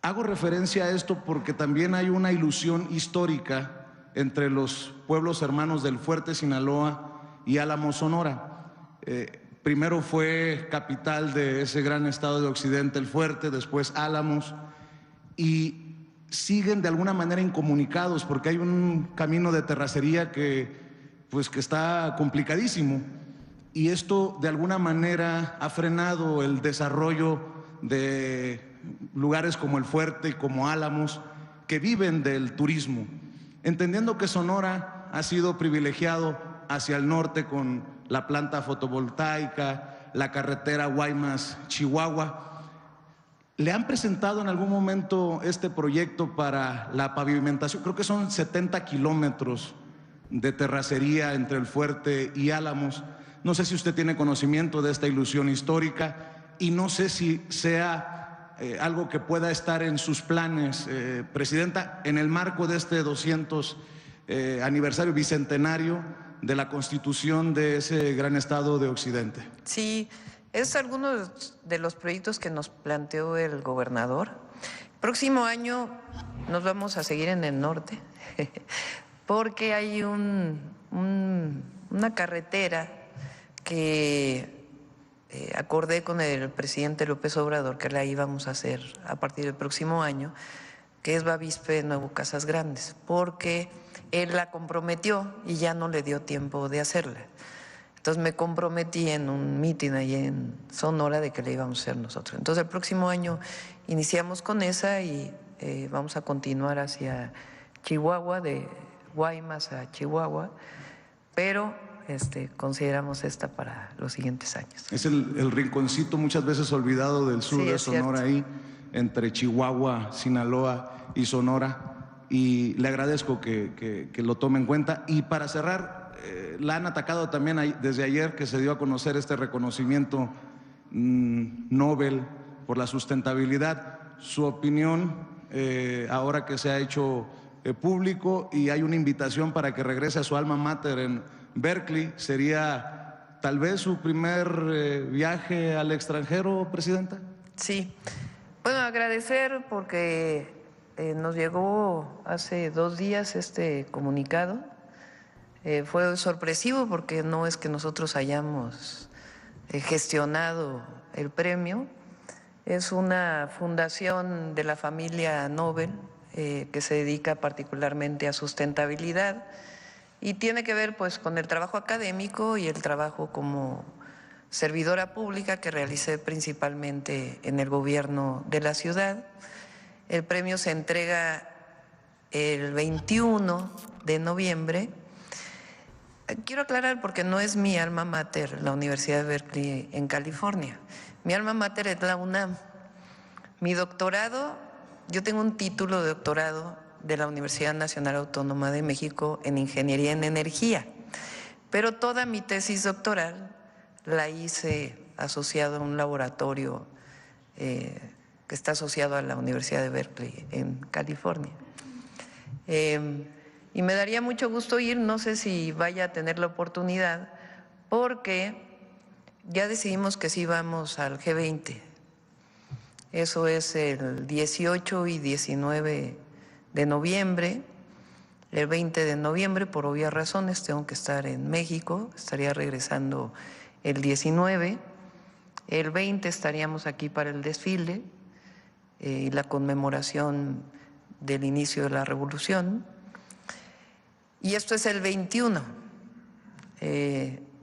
Hago referencia a esto porque también hay una ilusión histórica entre los pueblos hermanos del Fuerte Sinaloa y Álamos, Sonora. Primero fue capital de ese gran estado de Occidente, el Fuerte, después Álamos, y siguen de alguna manera incomunicados porque hay un camino de terracería que está complicadísimo, y esto de alguna manera ha frenado el desarrollo de lugares como el Fuerte y como Álamos, que viven del turismo. Entendiendo que Sonora ha sido privilegiado hacia el norte con la planta fotovoltaica, la carretera Guaymas-Chihuahua, ¿le han presentado en algún momento este proyecto para la pavimentación? Creo que son 70 kilómetros de terracería entre el Fuerte y Álamos. No sé si usted tiene conocimiento de esta ilusión histórica y no sé si sea algo que pueda estar en sus planes, Presidenta, en el marco de este 200 aniversario bicentenario de la Constitución de ese gran estado de Occidente. Sí, es alguno de los proyectos que nos planteó el gobernador. Próximo año nos vamos a seguir en el norte, porque hay una carretera que acordé con el presidente López Obrador que la íbamos a hacer a partir del próximo año, que es Bavispe Nuevo Casas Grandes, porque él la comprometió y ya no le dio tiempo de hacerla. Entonces me comprometí en un mitin ahí en Sonora de que la íbamos a hacer nosotros. Entonces el próximo año iniciamos con esa y vamos a continuar hacia Chihuahua, de Guaymas a Chihuahua, pero consideramos esta para los siguientes años. Es el rinconcito muchas veces olvidado del sur, sí, de Sonora, ahí, entre Chihuahua, Sinaloa y Sonora, y le agradezco que lo tome en cuenta. Y para cerrar, la han atacado también desde ayer que se dio a conocer este reconocimiento Nobel por la sustentabilidad. Su opinión, ahora que se ha hecho público y hay una invitación para que regrese a su alma mater en Berkeley, ¿sería tal vez su primer viaje al extranjero, Presidenta? Sí. Bueno, agradecer porque nos llegó hace 2 días este comunicado. Fue sorpresivo porque no es que nosotros hayamos gestionado el premio. Es una fundación de la familia Nobel que se dedica particularmente a sustentabilidad y tiene que ver pues con el trabajo académico y el trabajo como servidora pública que realicé principalmente en el gobierno de la ciudad. El premio se entrega el 21 de noviembre. Quiero aclarar porque no es mi alma mater, la Universidad de Berkeley en California. Mi alma mater es la UNAM. Mi doctorado, yo tengo un título de doctorado de la Universidad Nacional Autónoma de México en Ingeniería en Energía, pero toda mi tesis doctoral la hice asociado a un laboratorio que está asociado a la Universidad de Berkeley en California. Y me daría mucho gusto ir, no sé si vaya a tener la oportunidad, porque ya decidimos que sí vamos al G20. Eso es el 18 y 19 de noviembre. El 20 de noviembre, por obvias razones, tengo que estar en México, estaría regresando el 19. El 20 estaríamos aquí para el desfile y la conmemoración del inicio de la revolución. Y esto es el 21.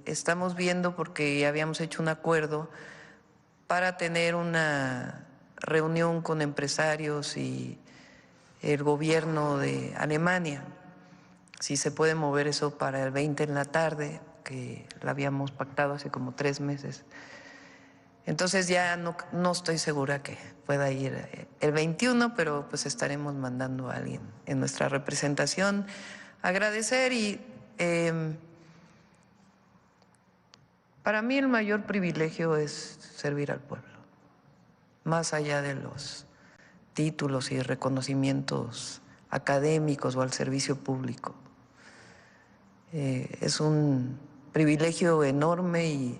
Estamos viendo porque habíamos hecho un acuerdo para tener una reunión con empresarios y el gobierno de Alemania, si se puede mover eso para el 20 en la tarde, que lo habíamos pactado hace como 3 meses. Entonces ya no estoy segura que pueda ir el 21, pero pues estaremos mandando a alguien en nuestra representación. Agradecer y para mí el mayor privilegio es servir al pueblo, más allá de los títulos y reconocimientos académicos o al servicio público. Es un privilegio enorme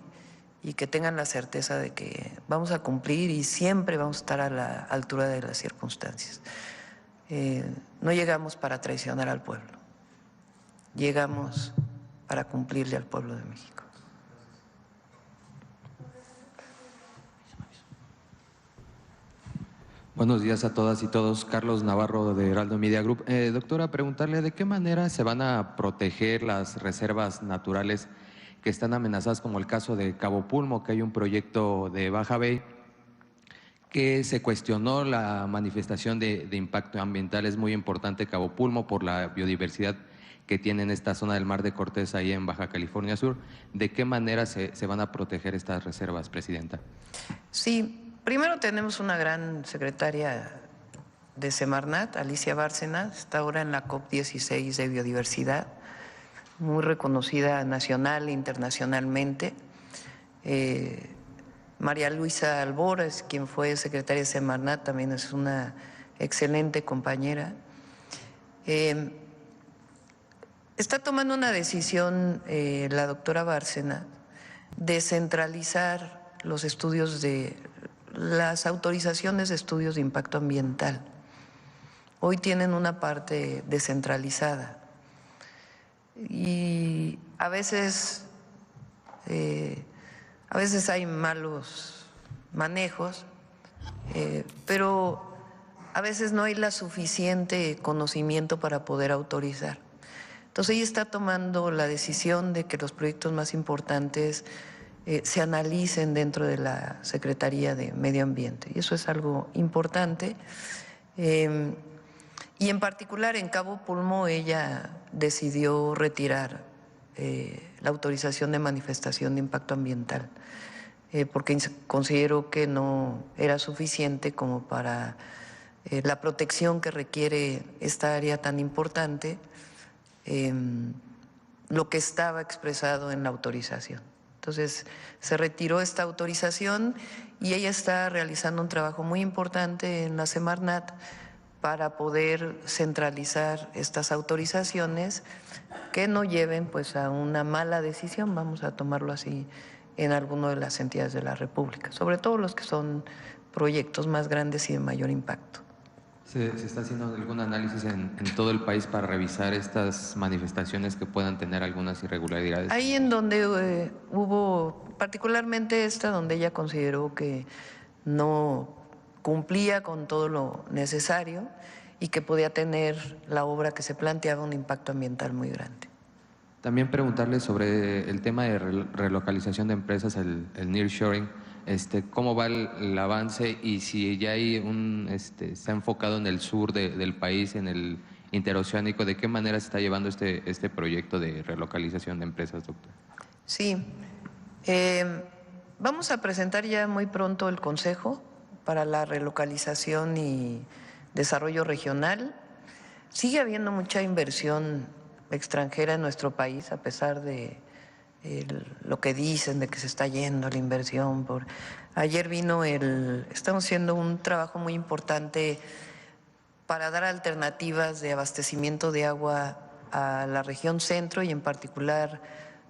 y que tengan la certeza de que vamos a cumplir y siempre vamos a estar a la altura de las circunstancias. No llegamos para traicionar al pueblo, llegamos para cumplirle al pueblo de México. Buenos días a todas y todos. Carlos Navarro de Heraldo Media Group. Doctora, preguntarle de qué manera se van a proteger las reservas naturales que están amenazadas, como el caso de Cabo Pulmo, que hay un proyecto de Baja Bay que se cuestionó la manifestación de impacto ambiental. Es muy importante Cabo Pulmo por la biodiversidad que tiene en esta zona del Mar de Cortés, ahí en Baja California Sur. ¿De qué manera se van a proteger estas reservas, Presidenta? Sí. Primero tenemos una gran secretaria de Semarnat, Alicia Bárcena, está ahora en la COP16 de biodiversidad, muy reconocida nacional e internacionalmente. María Luisa Albores, quien fue secretaria de Semarnat, también es una excelente compañera. Está tomando una decisión la doctora Bárcena de centralizar los estudios las autorizaciones de estudios de impacto ambiental. Hoy tienen una parte descentralizada y a veces hay malos manejos, pero a veces no hay la suficiente conocimiento para poder autorizar. Entonces ella está tomando la decisión de que los proyectos más importantes se analicen dentro de la Secretaría de Medio Ambiente. Y eso es algo importante. Y en particular en Cabo Pulmo ella decidió retirar la autorización de manifestación de impacto ambiental, porque consideró que no era suficiente como para la protección que requiere esta área tan importante, lo que estaba expresado en la autorización. Entonces se retiró esta autorización y ella está realizando un trabajo muy importante en la Semarnat para poder centralizar estas autorizaciones que no lleven pues a una mala decisión, vamos a tomarlo así, en alguna de las entidades de la República, sobre todo los que son proyectos más grandes y de mayor impacto. ¿Se está haciendo algún análisis en todo el país para revisar estas manifestaciones que puedan tener algunas irregularidades? Ahí en donde hubo, particularmente esta, donde ella consideró que no cumplía con todo lo necesario y que podía tener la obra que se planteaba un impacto ambiental muy grande. También preguntarle sobre el tema de relocalización de empresas, el nearshoring. ¿Cómo va el avance y si ya hay se ha enfocado en el sur del país, en el interoceánico? ¿De qué manera se está llevando este proyecto de relocalización de empresas, doctor? Sí, vamos a presentar ya muy pronto el Consejo para la Relocalización y Desarrollo Regional. Sigue habiendo mucha inversión extranjera en nuestro país, a pesar de lo que dicen de que se está yendo la inversión. Ayer estamos haciendo un trabajo muy importante para dar alternativas de abastecimiento de agua a la región centro y en particular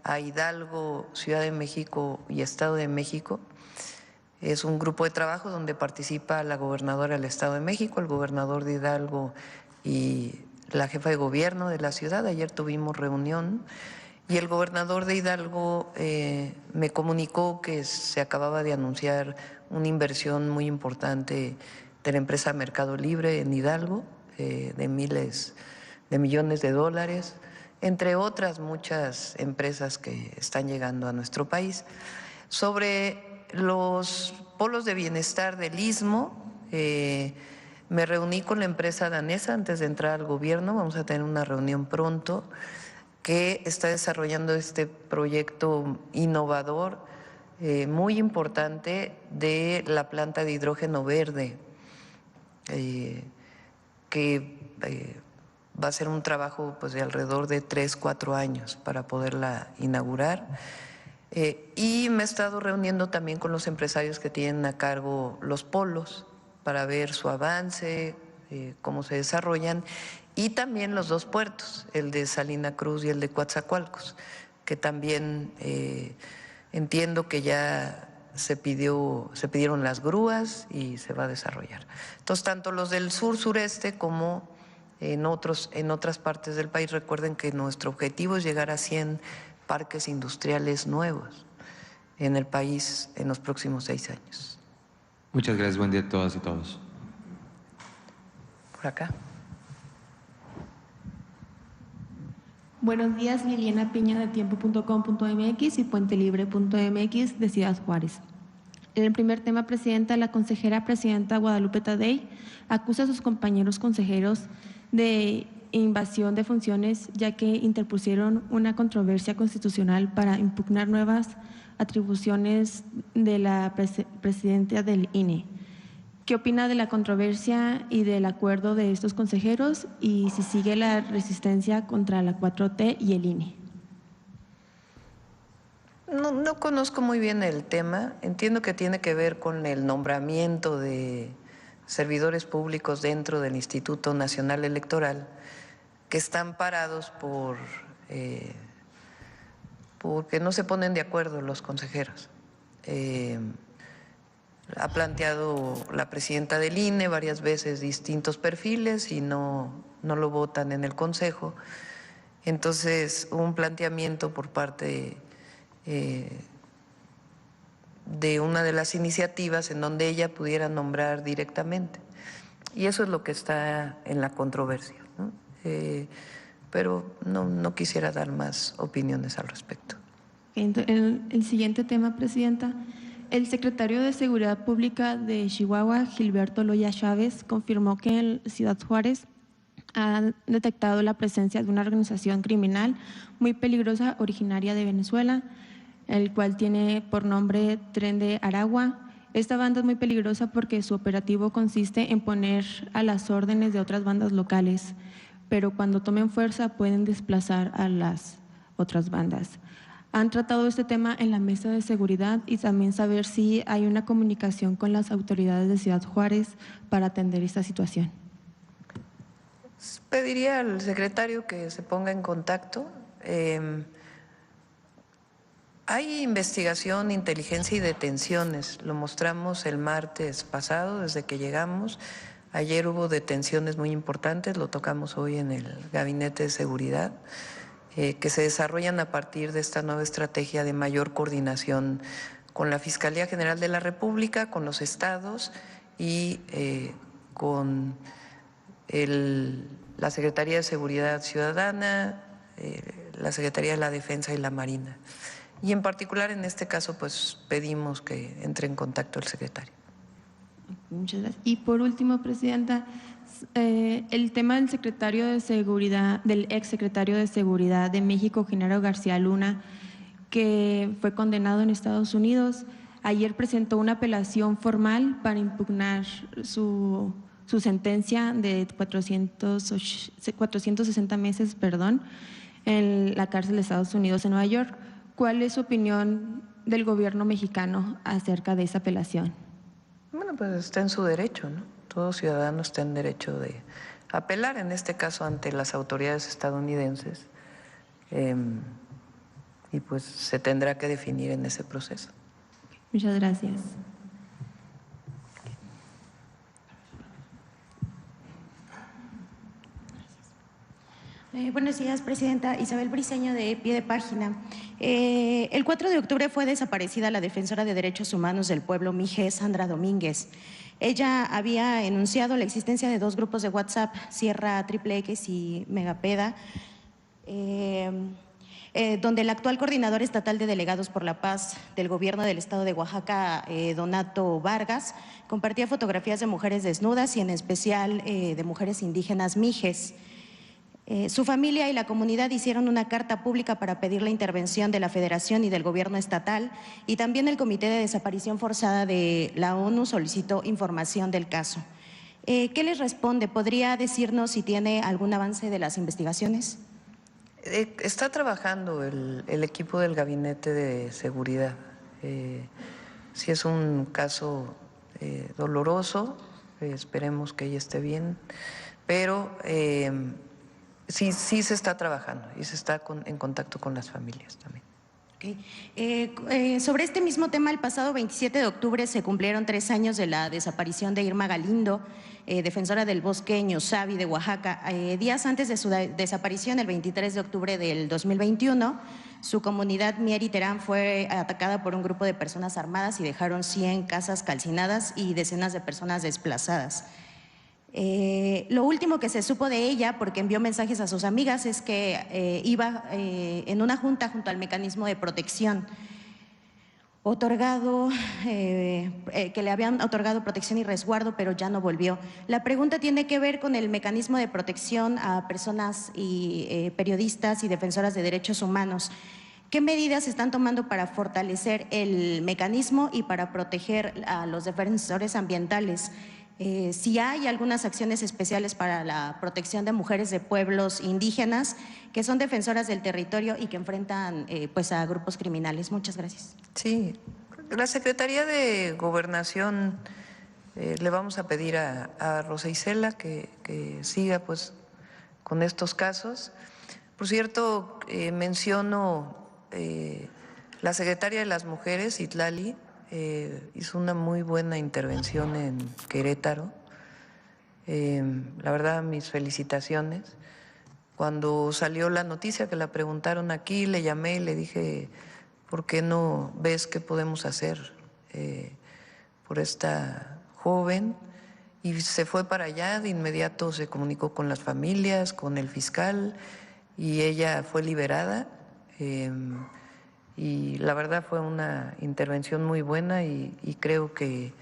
a Hidalgo, Ciudad de México y Estado de México. Es un grupo de trabajo donde participa la gobernadora del Estado de México, el gobernador de Hidalgo y la jefa de gobierno de la ciudad. Ayer tuvimos reunión. Y el gobernador de Hidalgo me comunicó que se acababa de anunciar una inversión muy importante de la empresa Mercado Libre en Hidalgo, de miles de millones de dólares, entre otras muchas empresas que están llegando a nuestro país. Sobre los polos de bienestar del Istmo, Me reuní con la empresa danesa antes de entrar al gobierno, vamos a tener una reunión pronto, que está desarrollando este proyecto innovador muy importante de la planta de hidrógeno verde, que va a ser un trabajo pues, de alrededor de 3-4 años para poderla inaugurar. Y me he estado reuniendo también con los empresarios que tienen a cargo los polos para ver su avance, cómo se desarrollan, y también los dos puertos, el de Salina Cruz y el de Coatzacoalcos, que también entiendo que ya se pidieron las grúas y se va a desarrollar. Entonces, tanto los del sur-sureste como en otras partes del país, recuerden que nuestro objetivo es llegar a 100 parques industriales nuevos en el país en los próximos 6 años. Muchas gracias, buen día a todas y todos. Por acá. Buenos días, Liliana Piña de tiempo.com.mx y puentelibre.mx de Ciudad Juárez. En el primer tema, Presidenta, la consejera presidenta Guadalupe Tadei acusa a sus compañeros consejeros de invasión de funciones, ya que interpusieron una controversia constitucional para impugnar nuevas atribuciones de la presidenta del INE. ¿Qué opina de la controversia y del acuerdo de estos consejeros y si sigue la resistencia contra la 4T y el INE? No conozco muy bien el tema. Entiendo que tiene que ver con el nombramiento de servidores públicos dentro del Instituto Nacional Electoral que están parados porque no se ponen de acuerdo los consejeros. Ha planteado la presidenta del INE varias veces distintos perfiles y no lo votan en el Consejo. Entonces, hubo un planteamiento por parte de una de las iniciativas en donde ella pudiera nombrar directamente. Y eso es lo que está en la controversia, ¿no? Pero no quisiera dar más opiniones al respecto. El siguiente tema, Presidenta. El secretario de Seguridad Pública de Chihuahua, Gilberto Loya Chávez, confirmó que en Ciudad Juárez ha detectado la presencia de una organización criminal muy peligrosa originaria de Venezuela, el cual tiene por nombre Tren de Aragua. Esta banda es muy peligrosa porque su operativo consiste en poner a las órdenes de otras bandas locales, pero cuando tomen fuerza pueden desplazar a las otras bandas. Han tratado este tema en la mesa de seguridad y también saber si hay una comunicación con las autoridades de Ciudad Juárez para atender esta situación. Pediría al secretario que se ponga en contacto. Hay investigación, inteligencia y detenciones. Lo mostramos el martes pasado desde que llegamos. Ayer hubo detenciones muy importantes, lo tocamos hoy en el Gabinete de Seguridad. Que se desarrollan a partir de esta nueva estrategia de mayor coordinación con la Fiscalía General de la República, con los estados y con la Secretaría de Seguridad Ciudadana, la Secretaría de la Defensa y la Marina. Y en particular en este caso pues pedimos que entre en contacto el secretario. Muchas gracias. Y por último, Presidenta, el tema del secretario de Seguridad, del exsecretario de Seguridad de México, Genaro García Luna, que fue condenado en Estados Unidos, ayer presentó una apelación formal para impugnar su sentencia de 460 meses, en la cárcel de Estados Unidos en Nueva York. ¿Cuál es su opinión del gobierno mexicano acerca de esa apelación? Bueno, pues está en su derecho, ¿no? Todo ciudadano está en derecho de apelar, en este caso ante las autoridades estadounidenses, y pues se tendrá que definir en ese proceso. Muchas gracias. Buenos días, Presidenta. Isabel Briceño, de Pie de Página. El 4 de octubre fue desaparecida la defensora de derechos humanos del pueblo Mije, Sandra Domínguez. Ella había enunciado la existencia de 2 grupos de WhatsApp, Sierra XXX y Megapeda, donde el actual coordinador estatal de delegados por la paz del gobierno del estado de Oaxaca, Donato Vargas, compartía fotografías de mujeres desnudas y en especial de mujeres indígenas mijes. Su familia y la comunidad hicieron una carta pública para pedir la intervención de la Federación y del gobierno estatal, y también el Comité de Desaparición Forzada de la ONU solicitó información del caso. ¿Qué les responde? ¿Podría decirnos si tiene algún avance de las investigaciones? Está trabajando el equipo del Gabinete de Seguridad. Si es un caso doloroso, esperemos que ella esté bien, pero sí se está trabajando y se está en contacto con las familias también. Sobre este mismo tema, el pasado 27 de octubre se cumplieron 3 años de la desaparición de Irma Galindo, defensora del bosque Ñusabi de Oaxaca. Días antes de su desaparición, el 23 de octubre del 2021, su comunidad Mier y Terán fue atacada por un grupo de personas armadas y dejaron 100 casas calcinadas y decenas de personas desplazadas. Lo último que se supo de ella, porque envió mensajes a sus amigas, es que iba en una junta junto al mecanismo de protección otorgado, que le habían otorgado protección y resguardo, pero ya no volvió. La pregunta tiene que ver con el mecanismo de protección a personas y periodistas y defensoras de derechos humanos. ¿Qué medidas se están tomando para fortalecer el mecanismo y para proteger a los defensores ambientales? Si hay algunas acciones especiales para la protección de mujeres de pueblos indígenas que son defensoras del territorio y que enfrentan pues a grupos criminales. Muchas gracias. Sí, la Secretaría de Gobernación le vamos a pedir a Rosa Isela que siga pues con estos casos. Por cierto, menciono la secretaria de las Mujeres, Itlali, hizo una muy buena intervención en Querétaro. La verdad, mis felicitaciones. Cuando salió la noticia que la preguntaron aquí, le llamé y le dije, ¿por qué no ves qué podemos hacer por esta joven? Y se fue para allá, de inmediato se comunicó con las familias, con el fiscal, y ella fue liberada. Y la verdad fue una intervención muy buena y creo que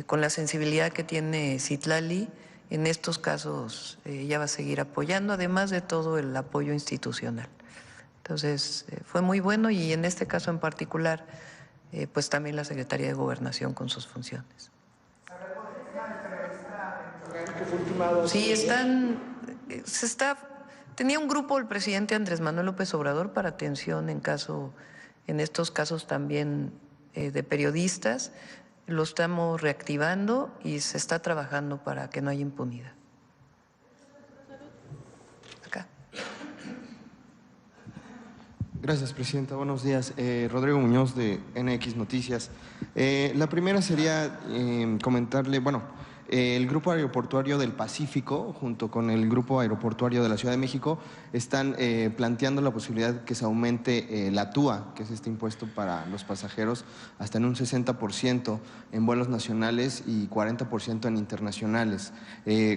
con la sensibilidad que tiene Citlali, en estos casos ella va a seguir apoyando, además de todo el apoyo institucional. Entonces fue muy bueno y en este caso en particular, pues también la Secretaría de Gobernación con sus funciones. Sí, tenía un grupo el presidente Andrés Manuel López Obrador para atención en estos casos también de periodistas. Lo estamos reactivando y se está trabajando para que no haya impunidad. Acá. Gracias, Presidenta. Buenos días. Rodrigo Muñoz, de NX Noticias. La primera sería comentarle, el Grupo Aeroportuario del Pacífico, junto con el Grupo Aeroportuario de la Ciudad de México, están planteando la posibilidad de que se aumente la TUA, que es este impuesto para los pasajeros, hasta en un 60% en vuelos nacionales y 40% en internacionales.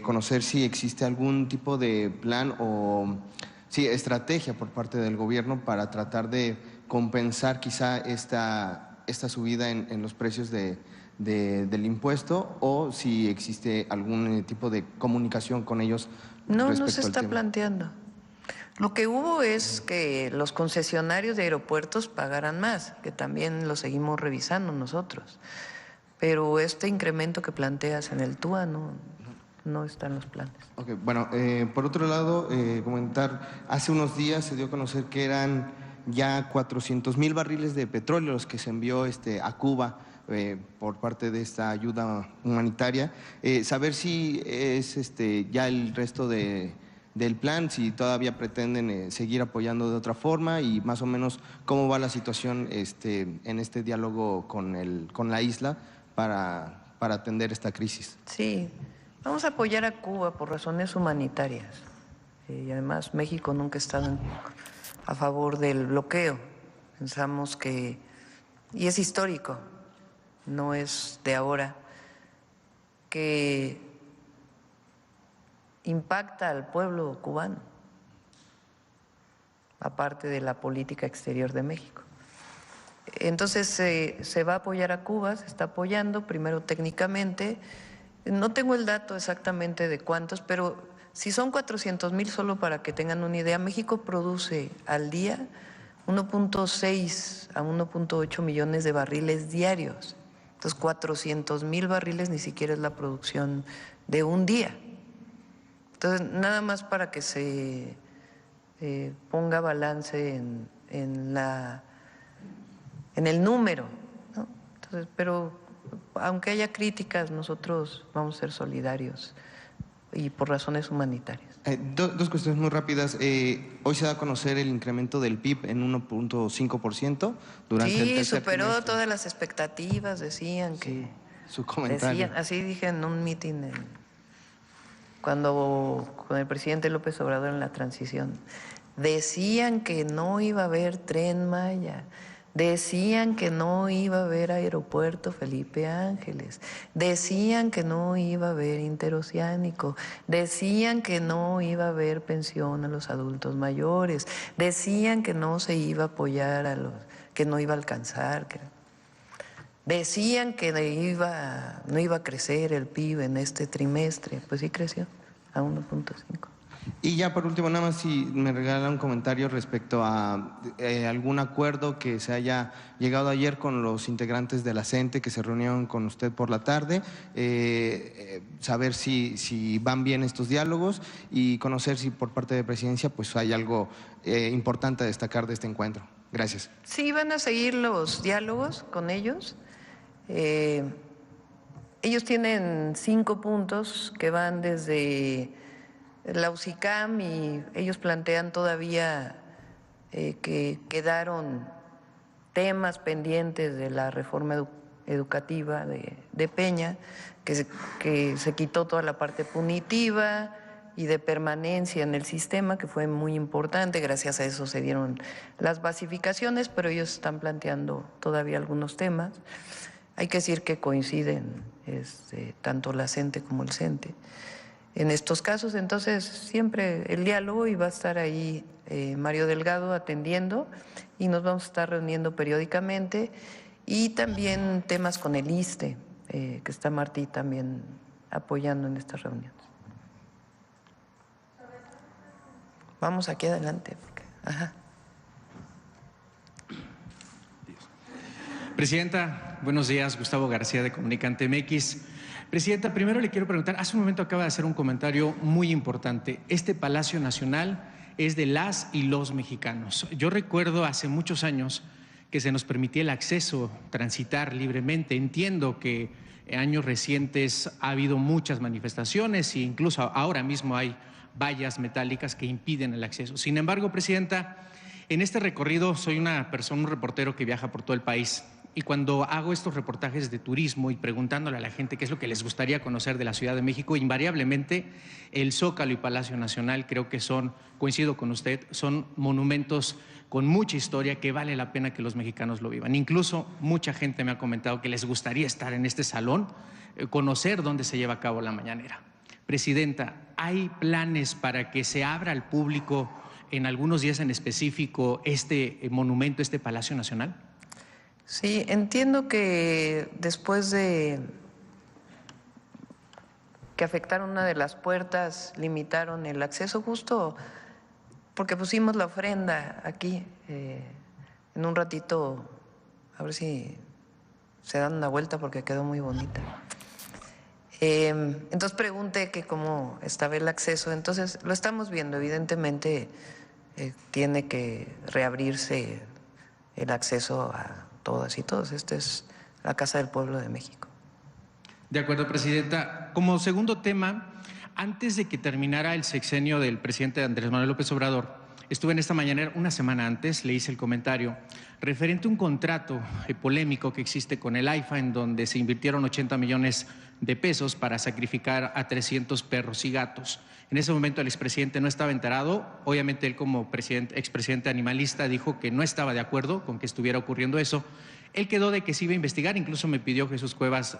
Conocer si existe algún tipo de plan o estrategia por parte del gobierno para tratar de compensar quizá esta subida en los precios del impuesto, o si existe algún tipo de comunicación con ellos. No se está planteando. Lo que hubo es que los concesionarios de aeropuertos pagaran más, que también lo seguimos revisando nosotros. Pero este incremento que planteas en el TUA no está en los planes. Okay, por otro lado, comentar, hace unos días se dio a conocer que eran ya 400,000 barriles de petróleo los que se envió a Cuba por parte de esta ayuda humanitaria. Saber si es ya el resto del plan, si todavía pretenden seguir apoyando de otra forma, y más o menos cómo va la situación en este diálogo con la isla para atender esta crisis. Sí, vamos a apoyar a Cuba por razones humanitarias. Y además México nunca ha estado a favor del bloqueo. Pensamos que, y es histórico, no es de ahora, que impacta al pueblo cubano. aparte de la política exterior de México. Entonces se va a apoyar a Cuba, se está apoyando primero técnicamente. No tengo el dato exactamente de cuántos, pero si son 400,000, solo para que tengan una idea, México produce al día 1.6 a 1.8 millones de barriles diarios. Entonces 400,000 barriles ni siquiera es la producción de un día. Entonces nada más para que se ponga balance en el número, ¿no? Entonces, pero aunque haya críticas, nosotros vamos a ser solidarios y por razones humanitarias. Dos cuestiones muy rápidas. Hoy se da a conocer el incremento del PIB en 1.5% durante el tercer superó trimestre. todas las expectativas, decían que… Su comentario. así dije en un mitin cuando con el presidente López Obrador en la transición. Decían que no iba a haber Tren Maya, decían que no iba a haber aeropuerto Felipe Ángeles, decían que no iba a haber interoceánico, decían que no iba a haber pensión a los adultos mayores, decían que no se iba a apoyar a los que no iba a alcanzar, decían que no iba a crecer el PIB en este trimestre. Pues sí creció a 1.5. Y ya por último, nada más si me regala un comentario respecto a algún acuerdo que se haya llegado ayer con los integrantes de la CENTE que se reunieron con usted por la tarde, saber si van bien estos diálogos y conocer si por parte de Presidencia pues hay algo importante a destacar de este encuentro. Gracias. Sí, van a seguir los diálogos con ellos. Ellos tienen 5 puntos que van desde la UCICAM y ellos plantean todavía que quedaron temas pendientes de la reforma educativa de Peña, que se quitó toda la parte punitiva y de permanencia en el sistema, que fue muy importante. Gracias a eso se dieron las basificaciones, pero ellos están planteando todavía algunos temas. Hay que decir que coinciden tanto la CENTE como el CENTE en estos casos. Entonces siempre el diálogo, y va a estar ahí Mario Delgado atendiendo, y nos vamos a estar reuniendo periódicamente, y también temas con el ISSSTE, que está Martí también apoyando en estas reuniones. Vamos aquí adelante. Ajá. Presidenta, buenos días. Gustavo García, de Comunicante MX. Presidenta, primero le quiero preguntar, hace un momento acaba de hacer un comentario muy importante. Este Palacio Nacional es de las y los mexicanos. Yo recuerdo hace muchos años que se nos permitía el acceso, transitar libremente. Entiendo que en años recientes ha habido muchas manifestaciones e incluso ahora mismo hay vallas metálicas que impiden el acceso. Sin embargo, Presidenta, en este recorrido soy una persona, un reportero que viaja por todo el país. Y cuando hago estos reportajes de turismo y preguntándole a la gente qué es lo que les gustaría conocer de la Ciudad de México, invariablemente el Zócalo y Palacio Nacional creo que son, coincido con usted, son monumentos con mucha historia que vale la pena que los mexicanos lo vivan. Incluso mucha gente me ha comentado que les gustaría estar en este salón, conocer dónde se lleva a cabo la mañanera. Presidenta, ¿hay planes para que se abra al público en algunos días en específico este monumento, este Palacio Nacional? Sí, entiendo que después de que afectaron una de las puertas, limitaron el acceso justo porque pusimos la ofrenda aquí. En un ratito, a ver si se dan una vuelta porque quedó muy bonita. Entonces pregunté que cómo estaba el acceso. Entonces lo estamos viendo, evidentemente tiene que reabrirse el acceso a todas y todos. Esta es la Casa del Pueblo de México. De acuerdo, Presidenta. Como segundo tema, antes de que terminara el sexenio del presidente Andrés Manuel López Obrador, estuve en esta mañanera, una semana antes, le hice el comentario referente a un contrato polémico que existe con el AIFA, en donde se invirtieron 80 millones de pesos para sacrificar a 300 perros y gatos. En ese momento el expresidente no estaba enterado. Obviamente él, como expresidente animalista, dijo que no estaba de acuerdo con que estuviera ocurriendo eso. Él quedó de que se iba a investigar, incluso me pidió Jesús Cuevas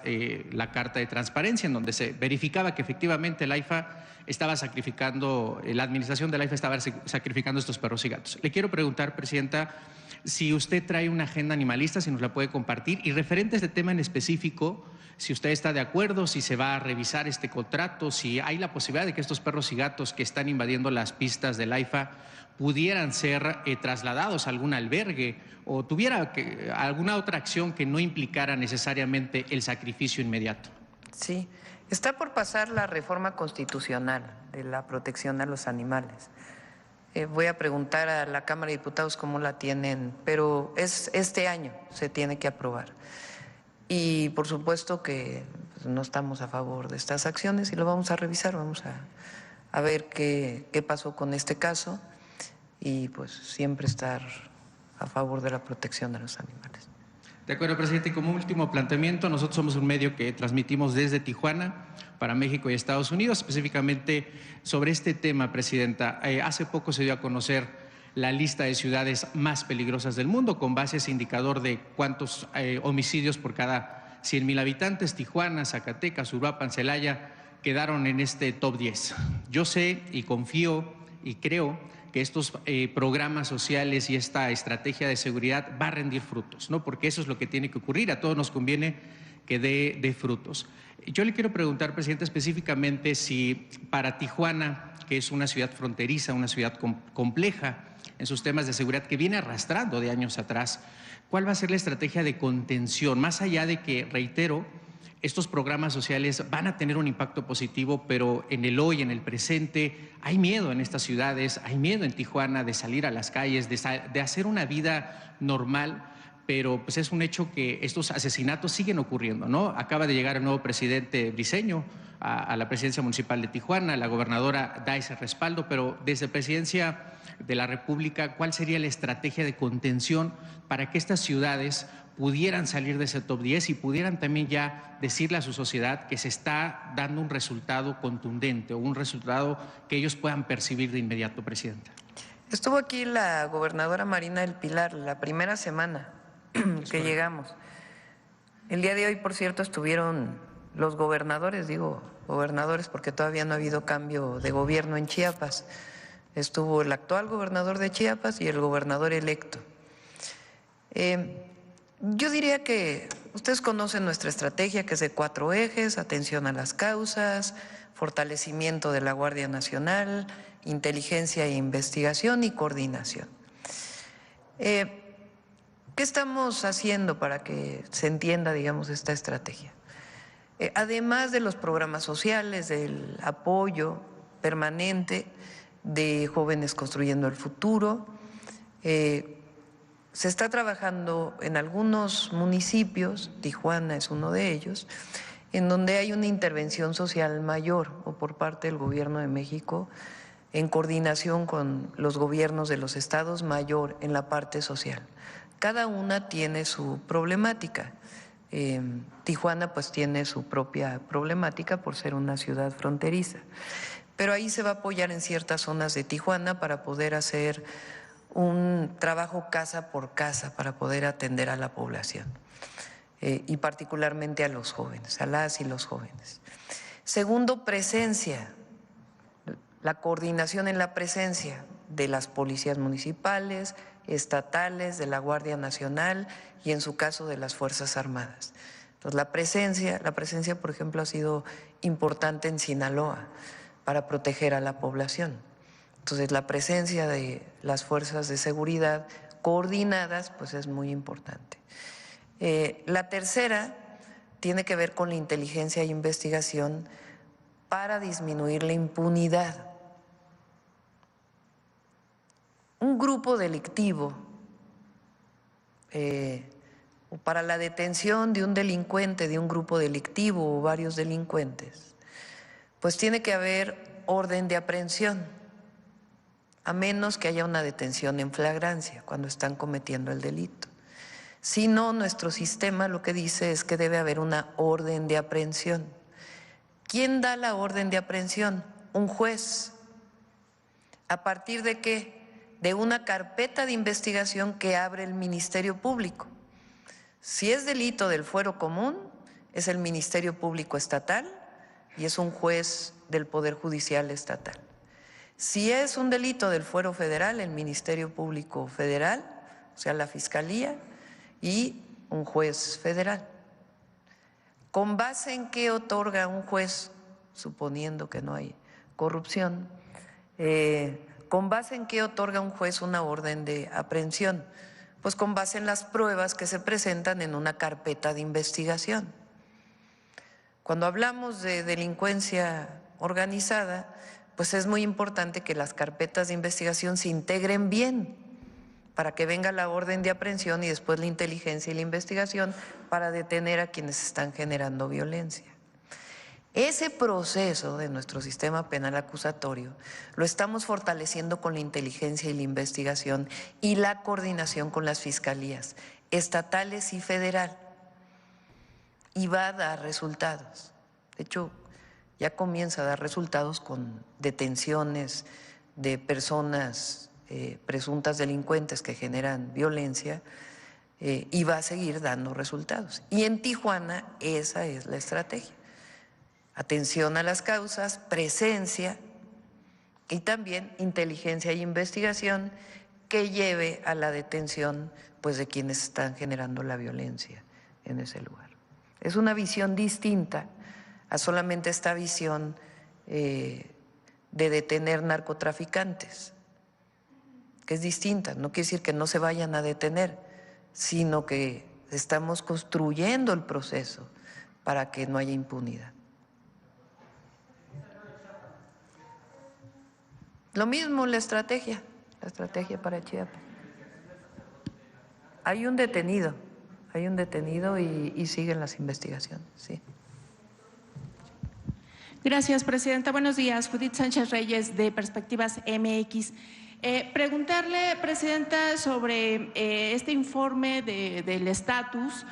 la carta de transparencia en donde se verificaba que efectivamente el AIFA estaba sacrificando, la administración del AIFA estaba sacrificando estos perros y gatos. Le quiero preguntar, Presidenta, si usted trae una agenda animalista, si nos la puede compartir, y referente a este tema en específico, si usted está de acuerdo, si se va a revisar este contrato, si hay la posibilidad de que estos perros y gatos que están invadiendo las pistas del AIFA pudieran ser trasladados a algún albergue o tuviera alguna otra acción que no implicara necesariamente el sacrificio inmediato. Sí, está por pasar la reforma constitucional de la protección a los animales. Voy a preguntar a la Cámara de Diputados cómo la tienen, pero este año se tiene que aprobar. Y por supuesto que pues, no estamos a favor de estas acciones y lo vamos a revisar, vamos a ver qué pasó con este caso y pues siempre estar a favor de la protección de los animales. De acuerdo, presidente. Y como último planteamiento, nosotros somos un medio que transmitimos desde Tijuana para México y Estados Unidos, específicamente sobre este tema, presidenta. Hace poco se dio a conocer la lista de ciudades más peligrosas del mundo con base a ese indicador de cuántos homicidios por cada 100,000 habitantes. Tijuana, Zacatecas, Uruapan, Celaya quedaron en este top 10. Yo sé y confío y creo que estos programas sociales y esta estrategia de seguridad va a rendir frutos, ¿no? Porque eso es lo que tiene que ocurrir. A todos nos conviene que dé frutos. Yo le quiero preguntar, presidente, específicamente si para Tijuana, que es una ciudad fronteriza, una ciudad compleja en sus temas de seguridad que viene arrastrando de años atrás, ¿cuál va a ser la estrategia de contención? Más allá de que, reitero, estos programas sociales van a tener un impacto positivo, pero en el hoy, en el presente, hay miedo en estas ciudades, hay miedo en Tijuana de salir a las calles, de hacer una vida normal, pero pues es un hecho que estos asesinatos siguen ocurriendo, ¿no? Acaba de llegar el nuevo presidente Briceño a la presidencia municipal de Tijuana, la gobernadora da ese respaldo, pero desde Presidencia de la República, ¿cuál sería la estrategia de contención para que estas ciudades pudieran salir de ese top 10 y pudieran también ya decirle a su sociedad que se está dando un resultado contundente o un resultado que ellos puedan percibir de inmediato, presidenta? Estuvo aquí la gobernadora Marina del Pilar la primera semana que llegamos. El día de hoy, por cierto, estuvieron los gobernadores, digo gobernadores porque todavía no ha habido cambio de gobierno en Chiapas. Estuvo el actual gobernador de Chiapas y el gobernador electo. Yo diría que ustedes conocen nuestra estrategia, que es de 4 ejes: atención a las causas, fortalecimiento de la Guardia Nacional, inteligencia e investigación y coordinación. ¿Qué estamos haciendo para que se entienda, digamos, esta estrategia? Además de los programas sociales, del apoyo permanente de Jóvenes Construyendo el Futuro, se está trabajando en algunos municipios, Tijuana es uno de ellos, en donde hay una intervención social mayor o por parte del Gobierno de México en coordinación con los gobiernos de los estados mayor en la parte social. Cada una tiene su problemática. Tijuana pues tiene su propia problemática por ser una ciudad fronteriza, pero ahí se va a apoyar en ciertas zonas de Tijuana para poder hacer un trabajo casa por casa para poder atender a la población y particularmente a los jóvenes, a las y los jóvenes. Segundo, presencia, la coordinación en la presencia de las policías municipales, estatales, de la Guardia Nacional y en su caso de las Fuerzas Armadas. Entonces, la presencia, por ejemplo, ha sido importante en Sinaloa para proteger a la población. Entonces, la presencia de las fuerzas de seguridad coordinadas, pues es muy importante. La tercera tiene que ver con la inteligencia e investigación para disminuir la impunidad. Un grupo delictivo o para la detención de un delincuente, de un grupo delictivo o varios delincuentes, pues tiene que haber orden de aprehensión, a menos que haya una detención en flagrancia cuando están cometiendo el delito. Si no, nuestro sistema lo que dice es que debe haber una orden de aprehensión. ¿Quién da la orden de aprehensión? Un juez. ¿A partir de qué? De una carpeta de investigación que abre el Ministerio Público. Si es delito del fuero común, es el Ministerio Público Estatal y es un juez del Poder Judicial Estatal. Si es un delito del fuero federal, el Ministerio Público Federal, o sea, la Fiscalía y un juez federal. ¿Con base en qué otorga un juez, suponiendo que no hay corrupción, con base en qué otorga un juez una orden de aprehensión? Pues con base en las pruebas que se presentan en una carpeta de investigación. Cuando hablamos de delincuencia organizada, pues es muy importante que las carpetas de investigación se integren bien para que venga la orden de aprehensión y después la inteligencia y la investigación para detener a quienes están generando violencia. Ese proceso de nuestro sistema penal acusatorio lo estamos fortaleciendo con la inteligencia y la investigación y la coordinación con las fiscalías estatales y federal, y va a dar resultados. De hecho, ya comienza a dar resultados con detenciones de personas presuntas delincuentes que generan violencia, y va a seguir dando resultados. Y en Tijuana esa es la estrategia. Atención a las causas, presencia y también inteligencia y investigación que lleve a la detención pues de quienes están generando la violencia en ese lugar. Es una visión distinta a solamente esta visión de detener narcotraficantes, que es distinta. No quiere decir que no se vayan a detener, sino que estamos construyendo el proceso para que no haya impunidad. Lo mismo la estrategia para Chiapas. Hay un detenido y siguen las investigaciones, sí. Gracias, Presidenta. Buenos días. Judith Sánchez Reyes, de Perspectivas MX. Preguntarle, Presidenta, sobre este informe del estatus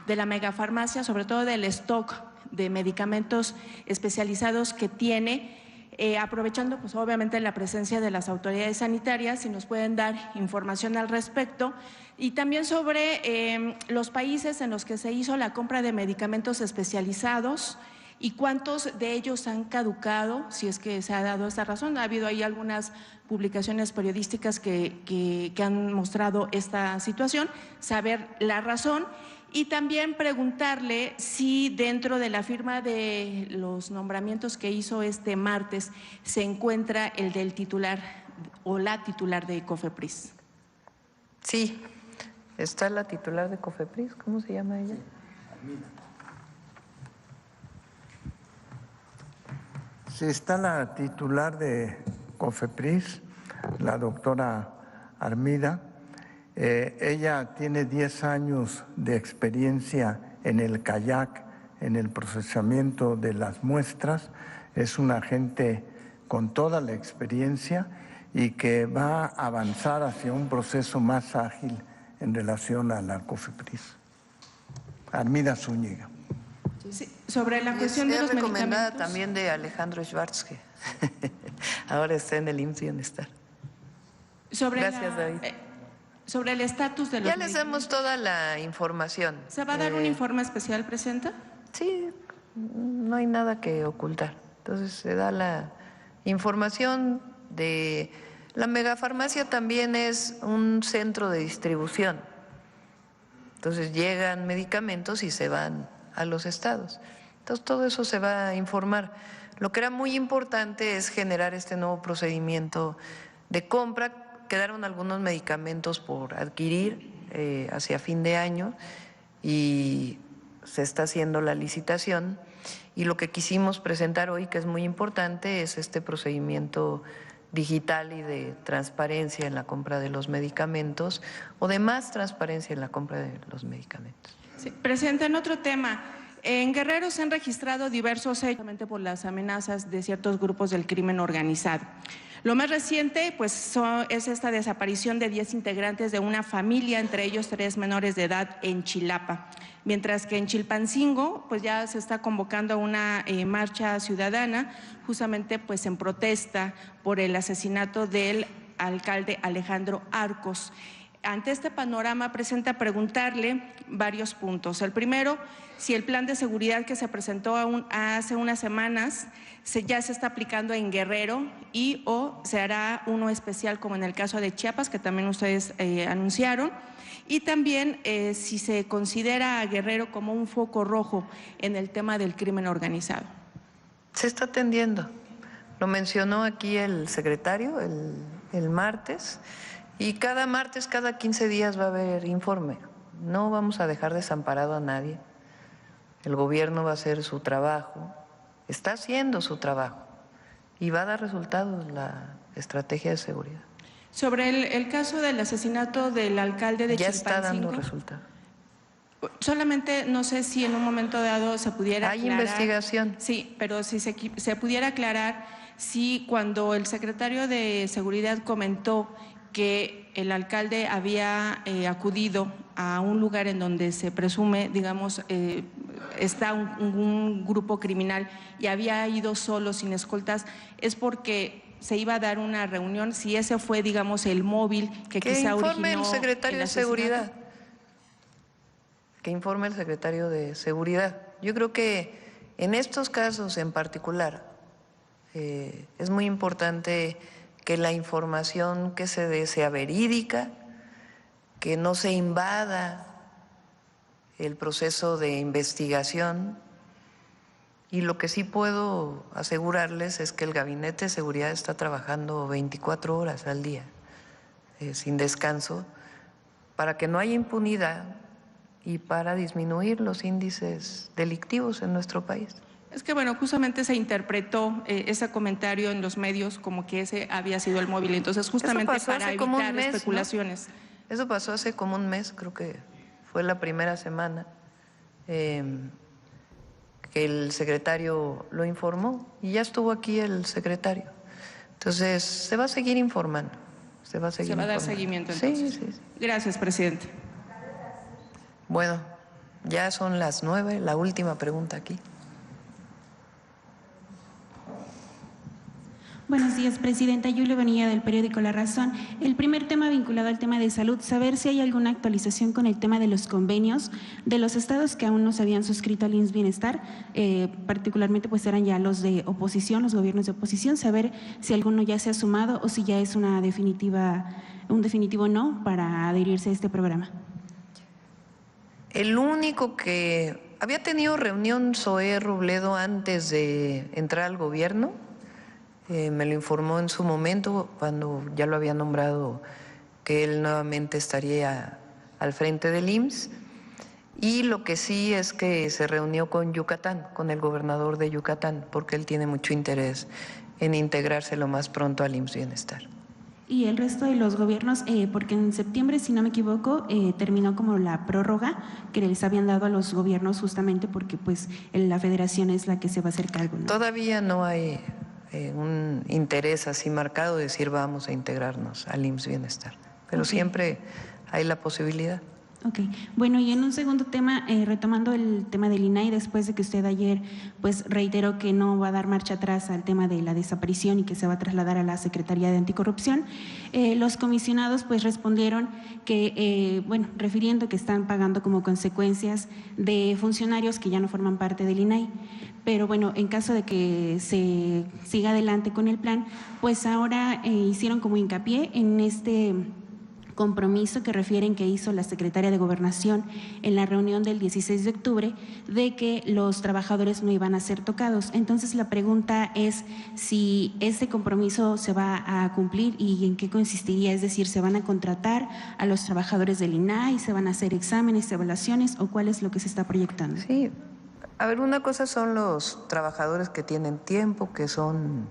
de la megafarmacia, sobre todo del stock de medicamentos especializados que tiene, aprovechando pues obviamente la presencia de las autoridades sanitarias, si nos pueden dar información al respecto, y también sobre los países en los que se hizo la compra de medicamentos especializados y cuántos de ellos han caducado, si es que se ha dado esta razón. Ha habido ahí algunas publicaciones periodísticas que han mostrado esta situación, saber la razón. Y también preguntarle si dentro de la firma de los nombramientos que hizo este martes se encuentra el del titular o la titular de COFEPRIS. Sí, está la titular de COFEPRIS, ¿cómo se llama ella? Sí, está la titular de COFEPRIS, la doctora Armida. Ella tiene 10 años de experiencia en el kayak, en el procesamiento de las muestras. Es una agente con toda la experiencia y que va a avanzar hacia un proceso más ágil en relación a la COFEPRIS. Armida Zúñiga. Sí, sobre la cuestión de los recomendada medicamentos. También de Alejandro Schwartz, que ahora está en el IMSS Bienestar. Gracias, David. Sobre el estatus de los Ya les damos toda la información. ¿Se va a dar un informe especial, Presidenta? Sí, no hay nada que ocultar. Entonces se da la información de… La megafarmacia también es un centro de distribución. Entonces llegan medicamentos y se van a los estados. Entonces todo eso se va a informar. Lo que era muy importante es generar este nuevo procedimiento de compra. Quedaron algunos medicamentos por adquirir hacia fin de año y se está haciendo la licitación, y lo que quisimos presentar hoy, que es muy importante, es este procedimiento digital y de transparencia en la compra de los medicamentos, o de más transparencia en la compra de los medicamentos. Sí, Presidenta, en otro tema, en Guerrero se han registrado diversos hechos por las amenazas de ciertos grupos del crimen organizado. Lo más reciente pues, es esta desaparición de 10 integrantes de una familia, entre ellos 3 menores de edad en Chilapa. Mientras que en Chilpancingo pues, ya se está convocando a una marcha ciudadana, justamente pues, en protesta por el asesinato del alcalde Alejandro Arcos. ante este panorama, Presidenta, preguntarle varios puntos. El primero, si el plan de seguridad que se presentó hace unas semanas ya se está aplicando en Guerrero y o se hará uno especial como en el caso de Chiapas, que también ustedes anunciaron. Y también si se considera a Guerrero como un foco rojo en el tema del crimen organizado. Se está atendiendo. Lo mencionó aquí el secretario el martes. Y cada martes, cada 15 días va a haber informe. No vamos a dejar desamparado a nadie. El gobierno va a hacer su trabajo, está haciendo su trabajo y va a dar resultados la estrategia de seguridad. Sobre el caso del asesinato del alcalde de ya Chilpancingo. está dando resultados. Solamente no sé si en un momento dado se pudiera Hay aclarar. investigación. Sí, pero si se pudiera aclarar si cuando el secretario de Seguridad comentó que el alcalde había acudido a un lugar en donde se presume, digamos, está un grupo criminal y había ido solo, sin escoltas, es porque se iba a dar una reunión, si ese fue, digamos, el móvil que quizá originó. Que informe el secretario de Seguridad. Que informe el secretario de Seguridad. Yo creo que en estos casos en particular es muy importante que la información que se dé sea verídica, que no se invada el proceso de investigación. Y lo que sí puedo asegurarles es que el Gabinete de Seguridad está trabajando 24 horas al día, sin descanso, para que no haya impunidad y para disminuir los índices delictivos en nuestro país. Es que, bueno, justamente se interpretó ese comentario en los medios como que ese había sido el móvil. Entonces, justamente para evitar especulaciones. ¿No? Eso pasó hace como un mes, creo que fue la primera semana, que el secretario lo informó y ya estuvo aquí el secretario. Entonces, se va a seguir informando. Se va a dar seguimiento, entonces. Sí. Gracias, presidente. Bueno, ya son las 9, la última pregunta aquí. Buenos días, presidenta. Yulia Bonilla, del periódico La Razón. El primer tema vinculado al tema de salud, saber si hay alguna actualización con el tema de los convenios de los estados que aún no se habían suscrito al IMSS Bienestar, particularmente pues eran ya los de oposición, los gobiernos de oposición, saber si alguno ya se ha sumado o si ya es un definitivo no para adherirse a este programa. El único que había tenido reunión Zoé Robledo antes de entrar al gobierno, me lo informó en su momento cuando ya lo había nombrado que él nuevamente estaría al frente del IMSS, y lo que sí es que se reunió con Yucatán, con el gobernador de Yucatán, porque él tiene mucho interés en integrarse lo más pronto al IMSS Bienestar. Y el resto de los gobiernos, porque en septiembre, si no me equivoco, terminó como la prórroga que les habían dado a los gobiernos justamente porque pues la federación es la que se va a hacer cargo, ¿no? Todavía no hay un interés así marcado de decir vamos a integrarnos al IMSS Bienestar, pero siempre hay la posibilidad. Ok, bueno, y en un segundo tema, retomando el tema del INAI, después de que usted ayer pues reiteró que no va a dar marcha atrás al tema de la desaparición y que se va a trasladar a la Secretaría de Anticorrupción, los comisionados pues respondieron que, refiriendo que están pagando como consecuencias de funcionarios que ya no forman parte del INAI. Pero bueno, en caso de que se siga adelante con el plan, pues ahora hicieron como hincapié en este compromiso que refieren que hizo la secretaria de Gobernación en la reunión del 16 de octubre de que los trabajadores no iban a ser tocados. Entonces la pregunta es si este compromiso se va a cumplir y en qué consistiría, es decir, ¿se van a contratar a los trabajadores del INAI, se van a hacer exámenes, evaluaciones o cuál es lo que se está proyectando? Sí, a ver, una cosa son los trabajadores que tienen tiempo, que son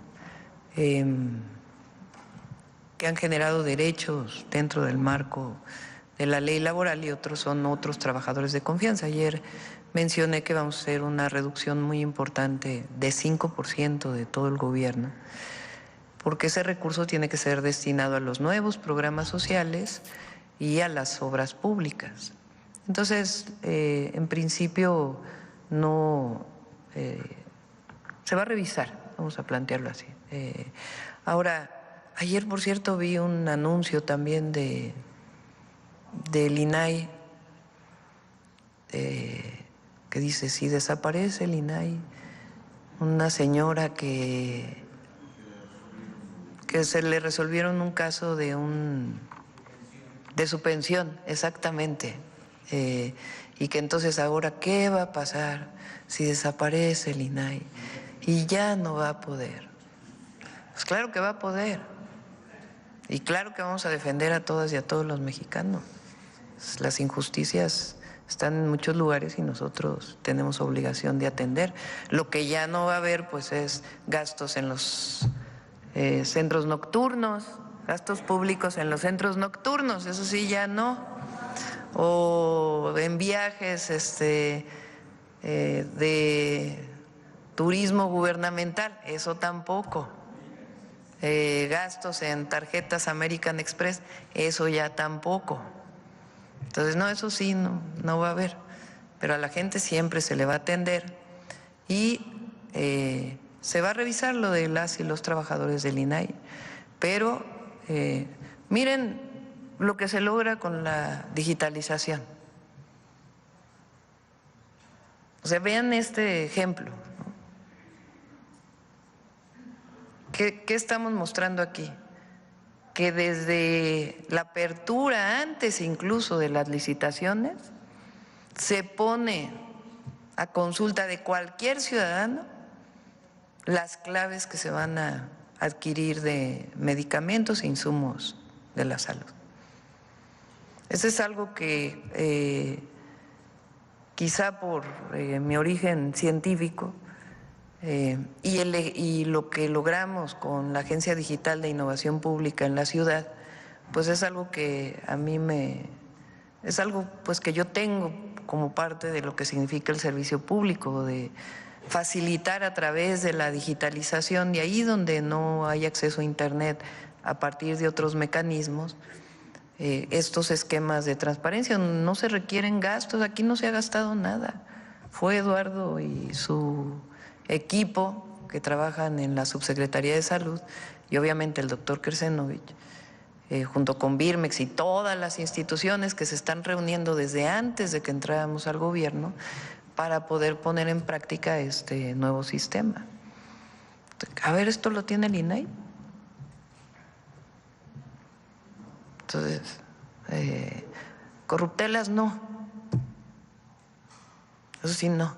que han generado derechos dentro del marco de la ley laboral, y otros son otros trabajadores de confianza. Ayer mencioné que vamos a hacer una reducción muy importante de 5% de todo el gobierno, porque ese recurso tiene que ser destinado a los nuevos programas sociales y a las obras públicas. Entonces, en principio, no se va a revisar, vamos a plantearlo así. Ahora, ayer, por cierto, vi un anuncio también de del INAI, que dice, si desaparece el INAI, una señora que se le resolvieron un caso de su pensión, exactamente, y que entonces ahora, ¿qué va a pasar si desaparece el INAI? Y ya no va a poder. Pues claro que va a poder. Y claro que vamos a defender a todas y a todos los mexicanos. Las injusticias están en muchos lugares y nosotros tenemos obligación de atender. Lo que ya no va a haber, pues, es gastos en los centros nocturnos, gastos públicos en los centros nocturnos, eso sí ya no. O en viajes de turismo gubernamental, eso tampoco. Gastos en tarjetas American Express, eso ya tampoco. Entonces, no, eso sí, no va a haber. Pero a la gente siempre se le va a atender y se va a revisar lo de las y los trabajadores del INAI. Pero miren lo que se logra con la digitalización. O sea, vean este ejemplo. ¿Qué estamos mostrando aquí? Que desde la apertura, antes incluso de las licitaciones, se pone a consulta de cualquier ciudadano las claves que se van a adquirir de medicamentos e insumos de la salud. Eso es algo que quizá por mi origen científico y lo que logramos con la Agencia Digital de Innovación Pública en la ciudad, pues es algo que a mí es algo pues que yo tengo como parte de lo que significa el servicio público, de facilitar a través de la digitalización, de ahí donde no hay acceso a Internet, a partir de otros mecanismos, estos esquemas de transparencia. No se requieren gastos, aquí no se ha gastado nada. Fue Eduardo y su equipo que trabajan en la Subsecretaría de Salud y obviamente el doctor Kersenovich, junto con Birmex y todas las instituciones que se están reuniendo desde antes de que entráramos al gobierno para poder poner en práctica este nuevo sistema. A ver, ¿esto lo tiene el INAI? Entonces, corruptelas no. Eso sí, no.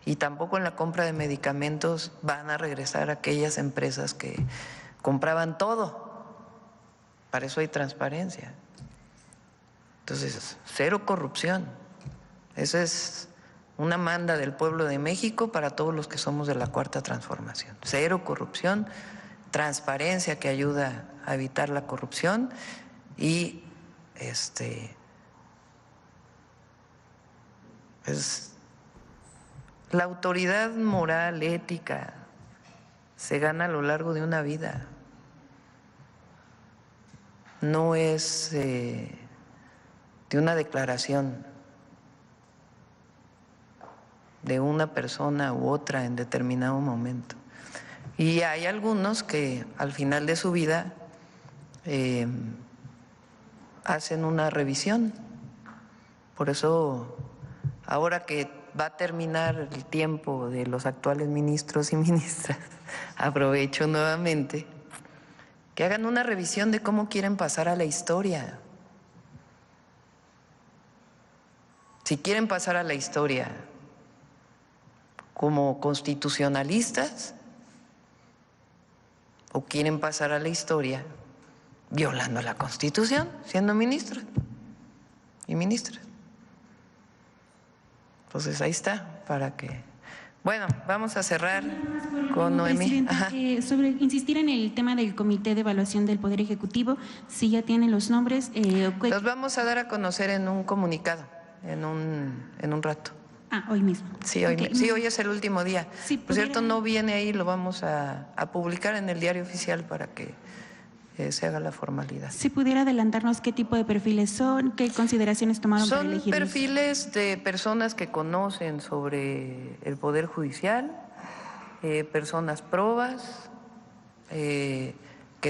Y tampoco en la compra de medicamentos van a regresar aquellas empresas que compraban todo. Para eso hay transparencia. Entonces, cero corrupción. Esa es una manda del pueblo de México para todos los que somos de la Cuarta Transformación. Cero corrupción, transparencia que ayuda a evitar la corrupción y la autoridad moral, ética, se gana a lo largo de una vida. No es de una declaración de una persona u otra en determinado momento. Y hay algunos que al final de su vida hacen una revisión. Por eso, ahora que va a terminar el tiempo de los actuales ministros y ministras, aprovecho nuevamente que hagan una revisión de cómo quieren pasar a la historia. Si quieren pasar a la historia como constitucionalistas o quieren pasar a la historia violando la Constitución, siendo ministros y ministras. Entonces ahí está, para que... Bueno, vamos a cerrar con Noemí. Sobre insistir en el tema del Comité de Evaluación del Poder Ejecutivo, si ya tienen los nombres. Los vamos a dar a conocer en un comunicado, en un rato. Ah, hoy mismo. Sí, hoy es el último día. Sí, por cierto, no viene ahí, lo vamos a publicar en el diario oficial para que se haga la formalidad. Si pudiera adelantarnos qué tipo de perfiles son, qué consideraciones tomaron para elegirlos. Son perfiles de personas que conocen sobre el Poder Judicial, personas probas, que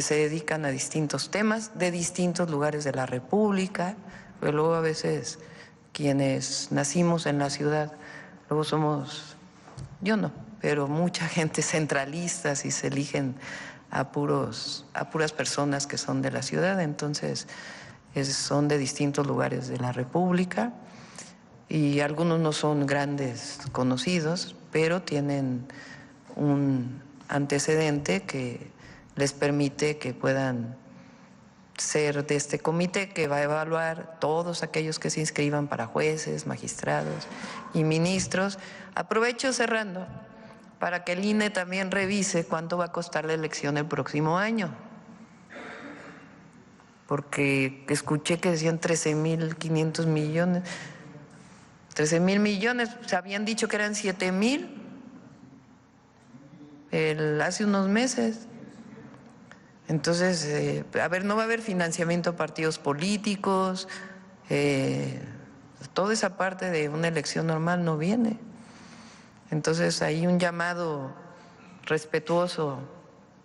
se dedican a distintos temas de distintos lugares de la República, pero luego a veces quienes nacimos en la ciudad, luego somos, yo no, pero mucha gente centralistas y se eligen a puras personas que son de la ciudad, entonces son de distintos lugares de la República y algunos no son grandes conocidos, pero tienen un antecedente que les permite que puedan ser de este comité que va a evaluar todos aquellos que se inscriban para jueces, magistrados y ministros. Aprovecho cerrando para que el INE también revise cuánto va a costar la elección el próximo año, porque escuché que decían 13,500 millones, 13,000 millones, se habían dicho que eran 7,000 hace unos meses. Entonces, no va a haber financiamiento a partidos políticos, toda esa parte de una elección normal no viene. Entonces, hay un llamado respetuoso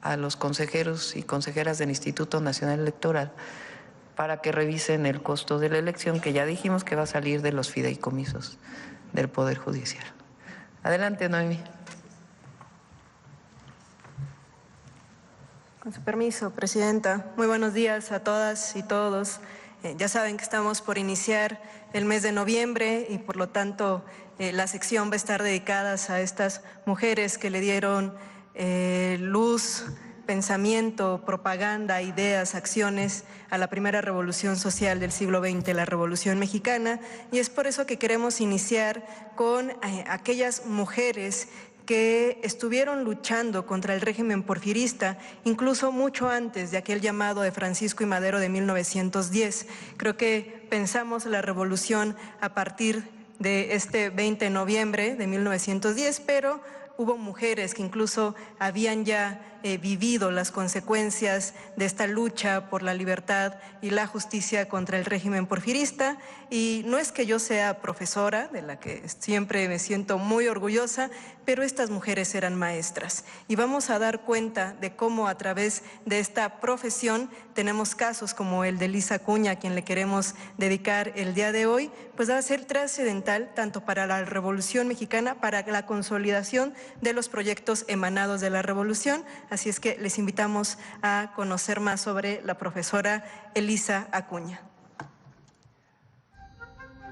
a los consejeros y consejeras del Instituto Nacional Electoral para que revisen el costo de la elección, que ya dijimos que va a salir de los fideicomisos del Poder Judicial. Adelante, Noemí. Con su permiso, Presidenta. Muy buenos días a todas y todos. Ya saben que estamos por iniciar el mes de noviembre y por lo tanto la sección va a estar dedicada a estas mujeres que le dieron luz, pensamiento, propaganda, ideas, acciones a la primera revolución social del siglo XX, la Revolución Mexicana, y es por eso que queremos iniciar con aquellas mujeres que estuvieron luchando contra el régimen porfirista, incluso mucho antes de aquel llamado de Francisco y Madero de 1910. Creo que pensamos la revolución a partir de este 20 de noviembre de 1910, pero hubo mujeres que incluso habían ya vivido las consecuencias de esta lucha por la libertad y la justicia contra el régimen porfirista. Y no es que yo sea profesora, de la que siempre me siento muy orgullosa, pero estas mujeres eran maestras. Y vamos a dar cuenta de cómo a través de esta profesión tenemos casos como el de Elisa Acuña, a quien le queremos dedicar el día de hoy, pues va a ser trascendental tanto para la Revolución Mexicana, para la consolidación de los proyectos emanados de la Revolución. Así es que les invitamos a conocer más sobre la profesora Elisa Acuña.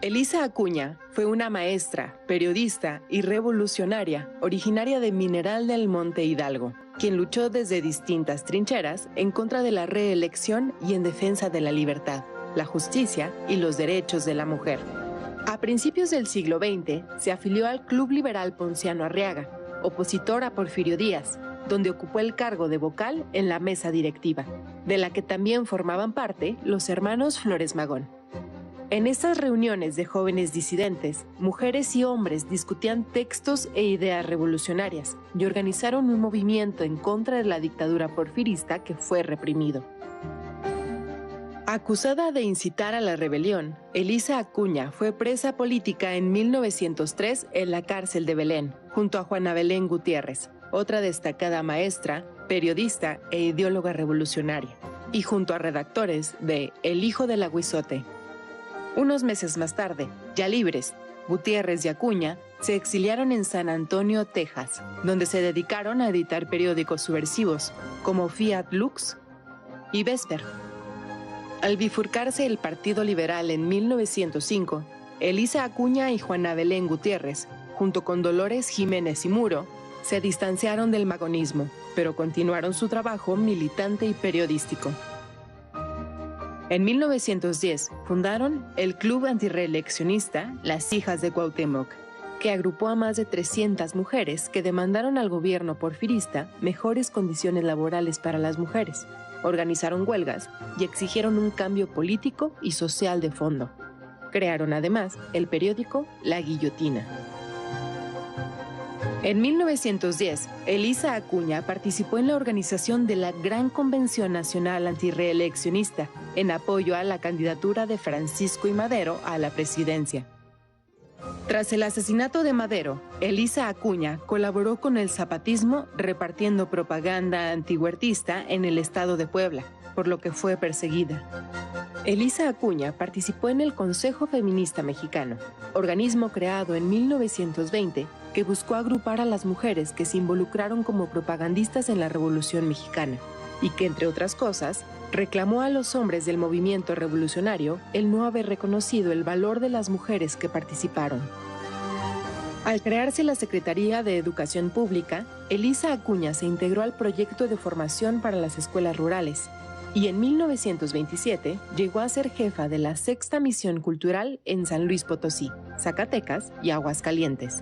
Elisa Acuña fue una maestra, periodista y revolucionaria originaria de Mineral del Monte Hidalgo, quien luchó desde distintas trincheras en contra de la reelección y en defensa de la libertad, la justicia y los derechos de la mujer. A principios del siglo XX se afilió al Club Liberal Ponciano Arriaga, opositor a Porfirio Díaz, donde ocupó el cargo de vocal en la mesa directiva, de la que también formaban parte los hermanos Flores Magón. En estas reuniones de jóvenes disidentes, mujeres y hombres discutían textos e ideas revolucionarias y organizaron un movimiento en contra de la dictadura porfirista que fue reprimido. Acusada de incitar a la rebelión, Elisa Acuña fue presa política en 1903 en la cárcel de Belén, junto a Juana Belén Gutiérrez, otra destacada maestra, periodista e ideóloga revolucionaria, y junto a redactores de El Hijo del Aguizote. Unos meses más tarde, ya libres, Gutiérrez y Acuña se exiliaron en San Antonio, Texas, donde se dedicaron a editar periódicos subversivos como Fiat Lux y Vesper. Al bifurcarse el Partido Liberal en 1905, Elisa Acuña y Juana Belén Gutiérrez, junto con Dolores Jiménez y Muro, se distanciaron del magonismo, pero continuaron su trabajo militante y periodístico. En 1910 fundaron el club antirreeleccionista Las Hijas de Cuauhtémoc, que agrupó a más de 300 mujeres que demandaron al gobierno porfirista mejores condiciones laborales para las mujeres, organizaron huelgas y exigieron un cambio político y social de fondo. Crearon además el periódico La Guillotina. En 1910, Elisa Acuña participó en la organización de la Gran Convención Nacional Antirreeleccionista en apoyo a la candidatura de Francisco y Madero a la presidencia. Tras el asesinato de Madero, Elisa Acuña colaboró con el zapatismo repartiendo propaganda antihuertista en el estado de Puebla, por lo que fue perseguida. Elisa Acuña participó en el Consejo Feminista Mexicano, organismo creado en 1920 que buscó agrupar a las mujeres que se involucraron como propagandistas en la Revolución Mexicana y que, entre otras cosas, reclamó a los hombres del movimiento revolucionario el no haber reconocido el valor de las mujeres que participaron. Al crearse la Secretaría de Educación Pública, Elisa Acuña se integró al proyecto de formación para las escuelas rurales y en 1927 llegó a ser jefa de la Sexta Misión Cultural en San Luis Potosí, Zacatecas y Aguascalientes.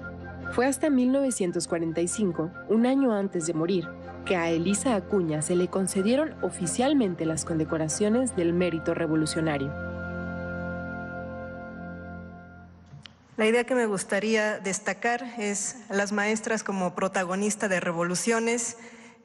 Fue hasta 1945, un año antes de morir, que a Elisa Acuña se le concedieron oficialmente las condecoraciones del Mérito Revolucionario. La idea que me gustaría destacar es las maestras como protagonista de revoluciones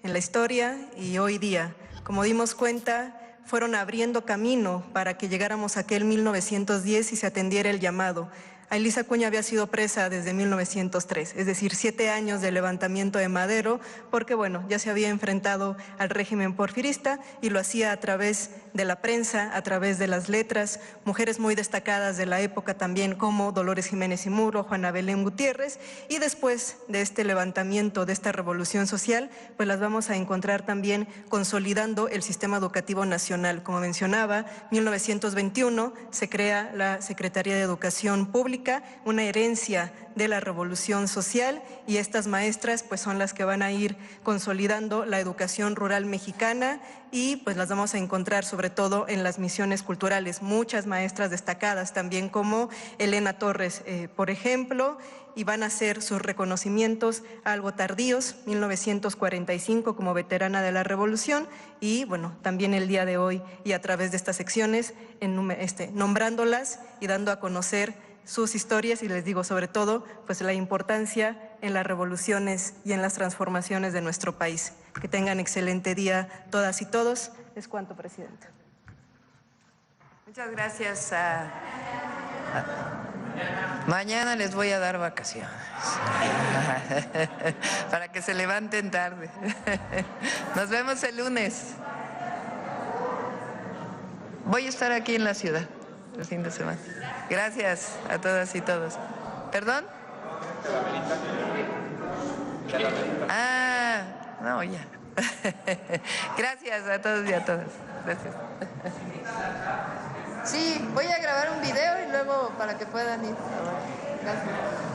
en la historia y hoy día. Como dimos cuenta, fueron abriendo camino para que llegáramos a aquel 1910 y se atendiera el llamado. Elisa Acuña había sido presa desde 1903, es decir, 7 años de levantamiento de Madero, porque bueno, ya se había enfrentado al régimen porfirista y lo hacía a través de la prensa, a través de las letras, mujeres muy destacadas de la época también como Dolores Jiménez y Muro, Juana Belén Gutiérrez, y después de este levantamiento, de esta revolución social, pues las vamos a encontrar también consolidando el sistema educativo nacional. Como mencionaba, 1921 se crea la Secretaría de Educación Pública, una herencia de la revolución social, y estas maestras pues son las que van a ir consolidando la educación rural mexicana y pues las vamos a encontrar sobre todo en las misiones culturales. Muchas maestras destacadas también como Elena Torres, por ejemplo, y van a hacer sus reconocimientos algo tardíos, 1945 como veterana de la revolución y bueno, también el día de hoy y a través de estas secciones nombrándolas y dando a conocer sus historias y les digo sobre todo pues la importancia en las revoluciones y en las transformaciones de nuestro país. Que tengan excelente día todas y todos. Es cuanto, Presidenta. Muchas gracias. Mañana les voy a dar vacaciones para que se levanten tarde. Nos vemos el lunes. Voy a estar aquí en la ciudad el fin de semana. Gracias a todas y todos. ¿Perdón? No, ya. Gracias a todos y a todas. Gracias. Sí, voy a grabar un video y luego para que puedan ir. Gracias.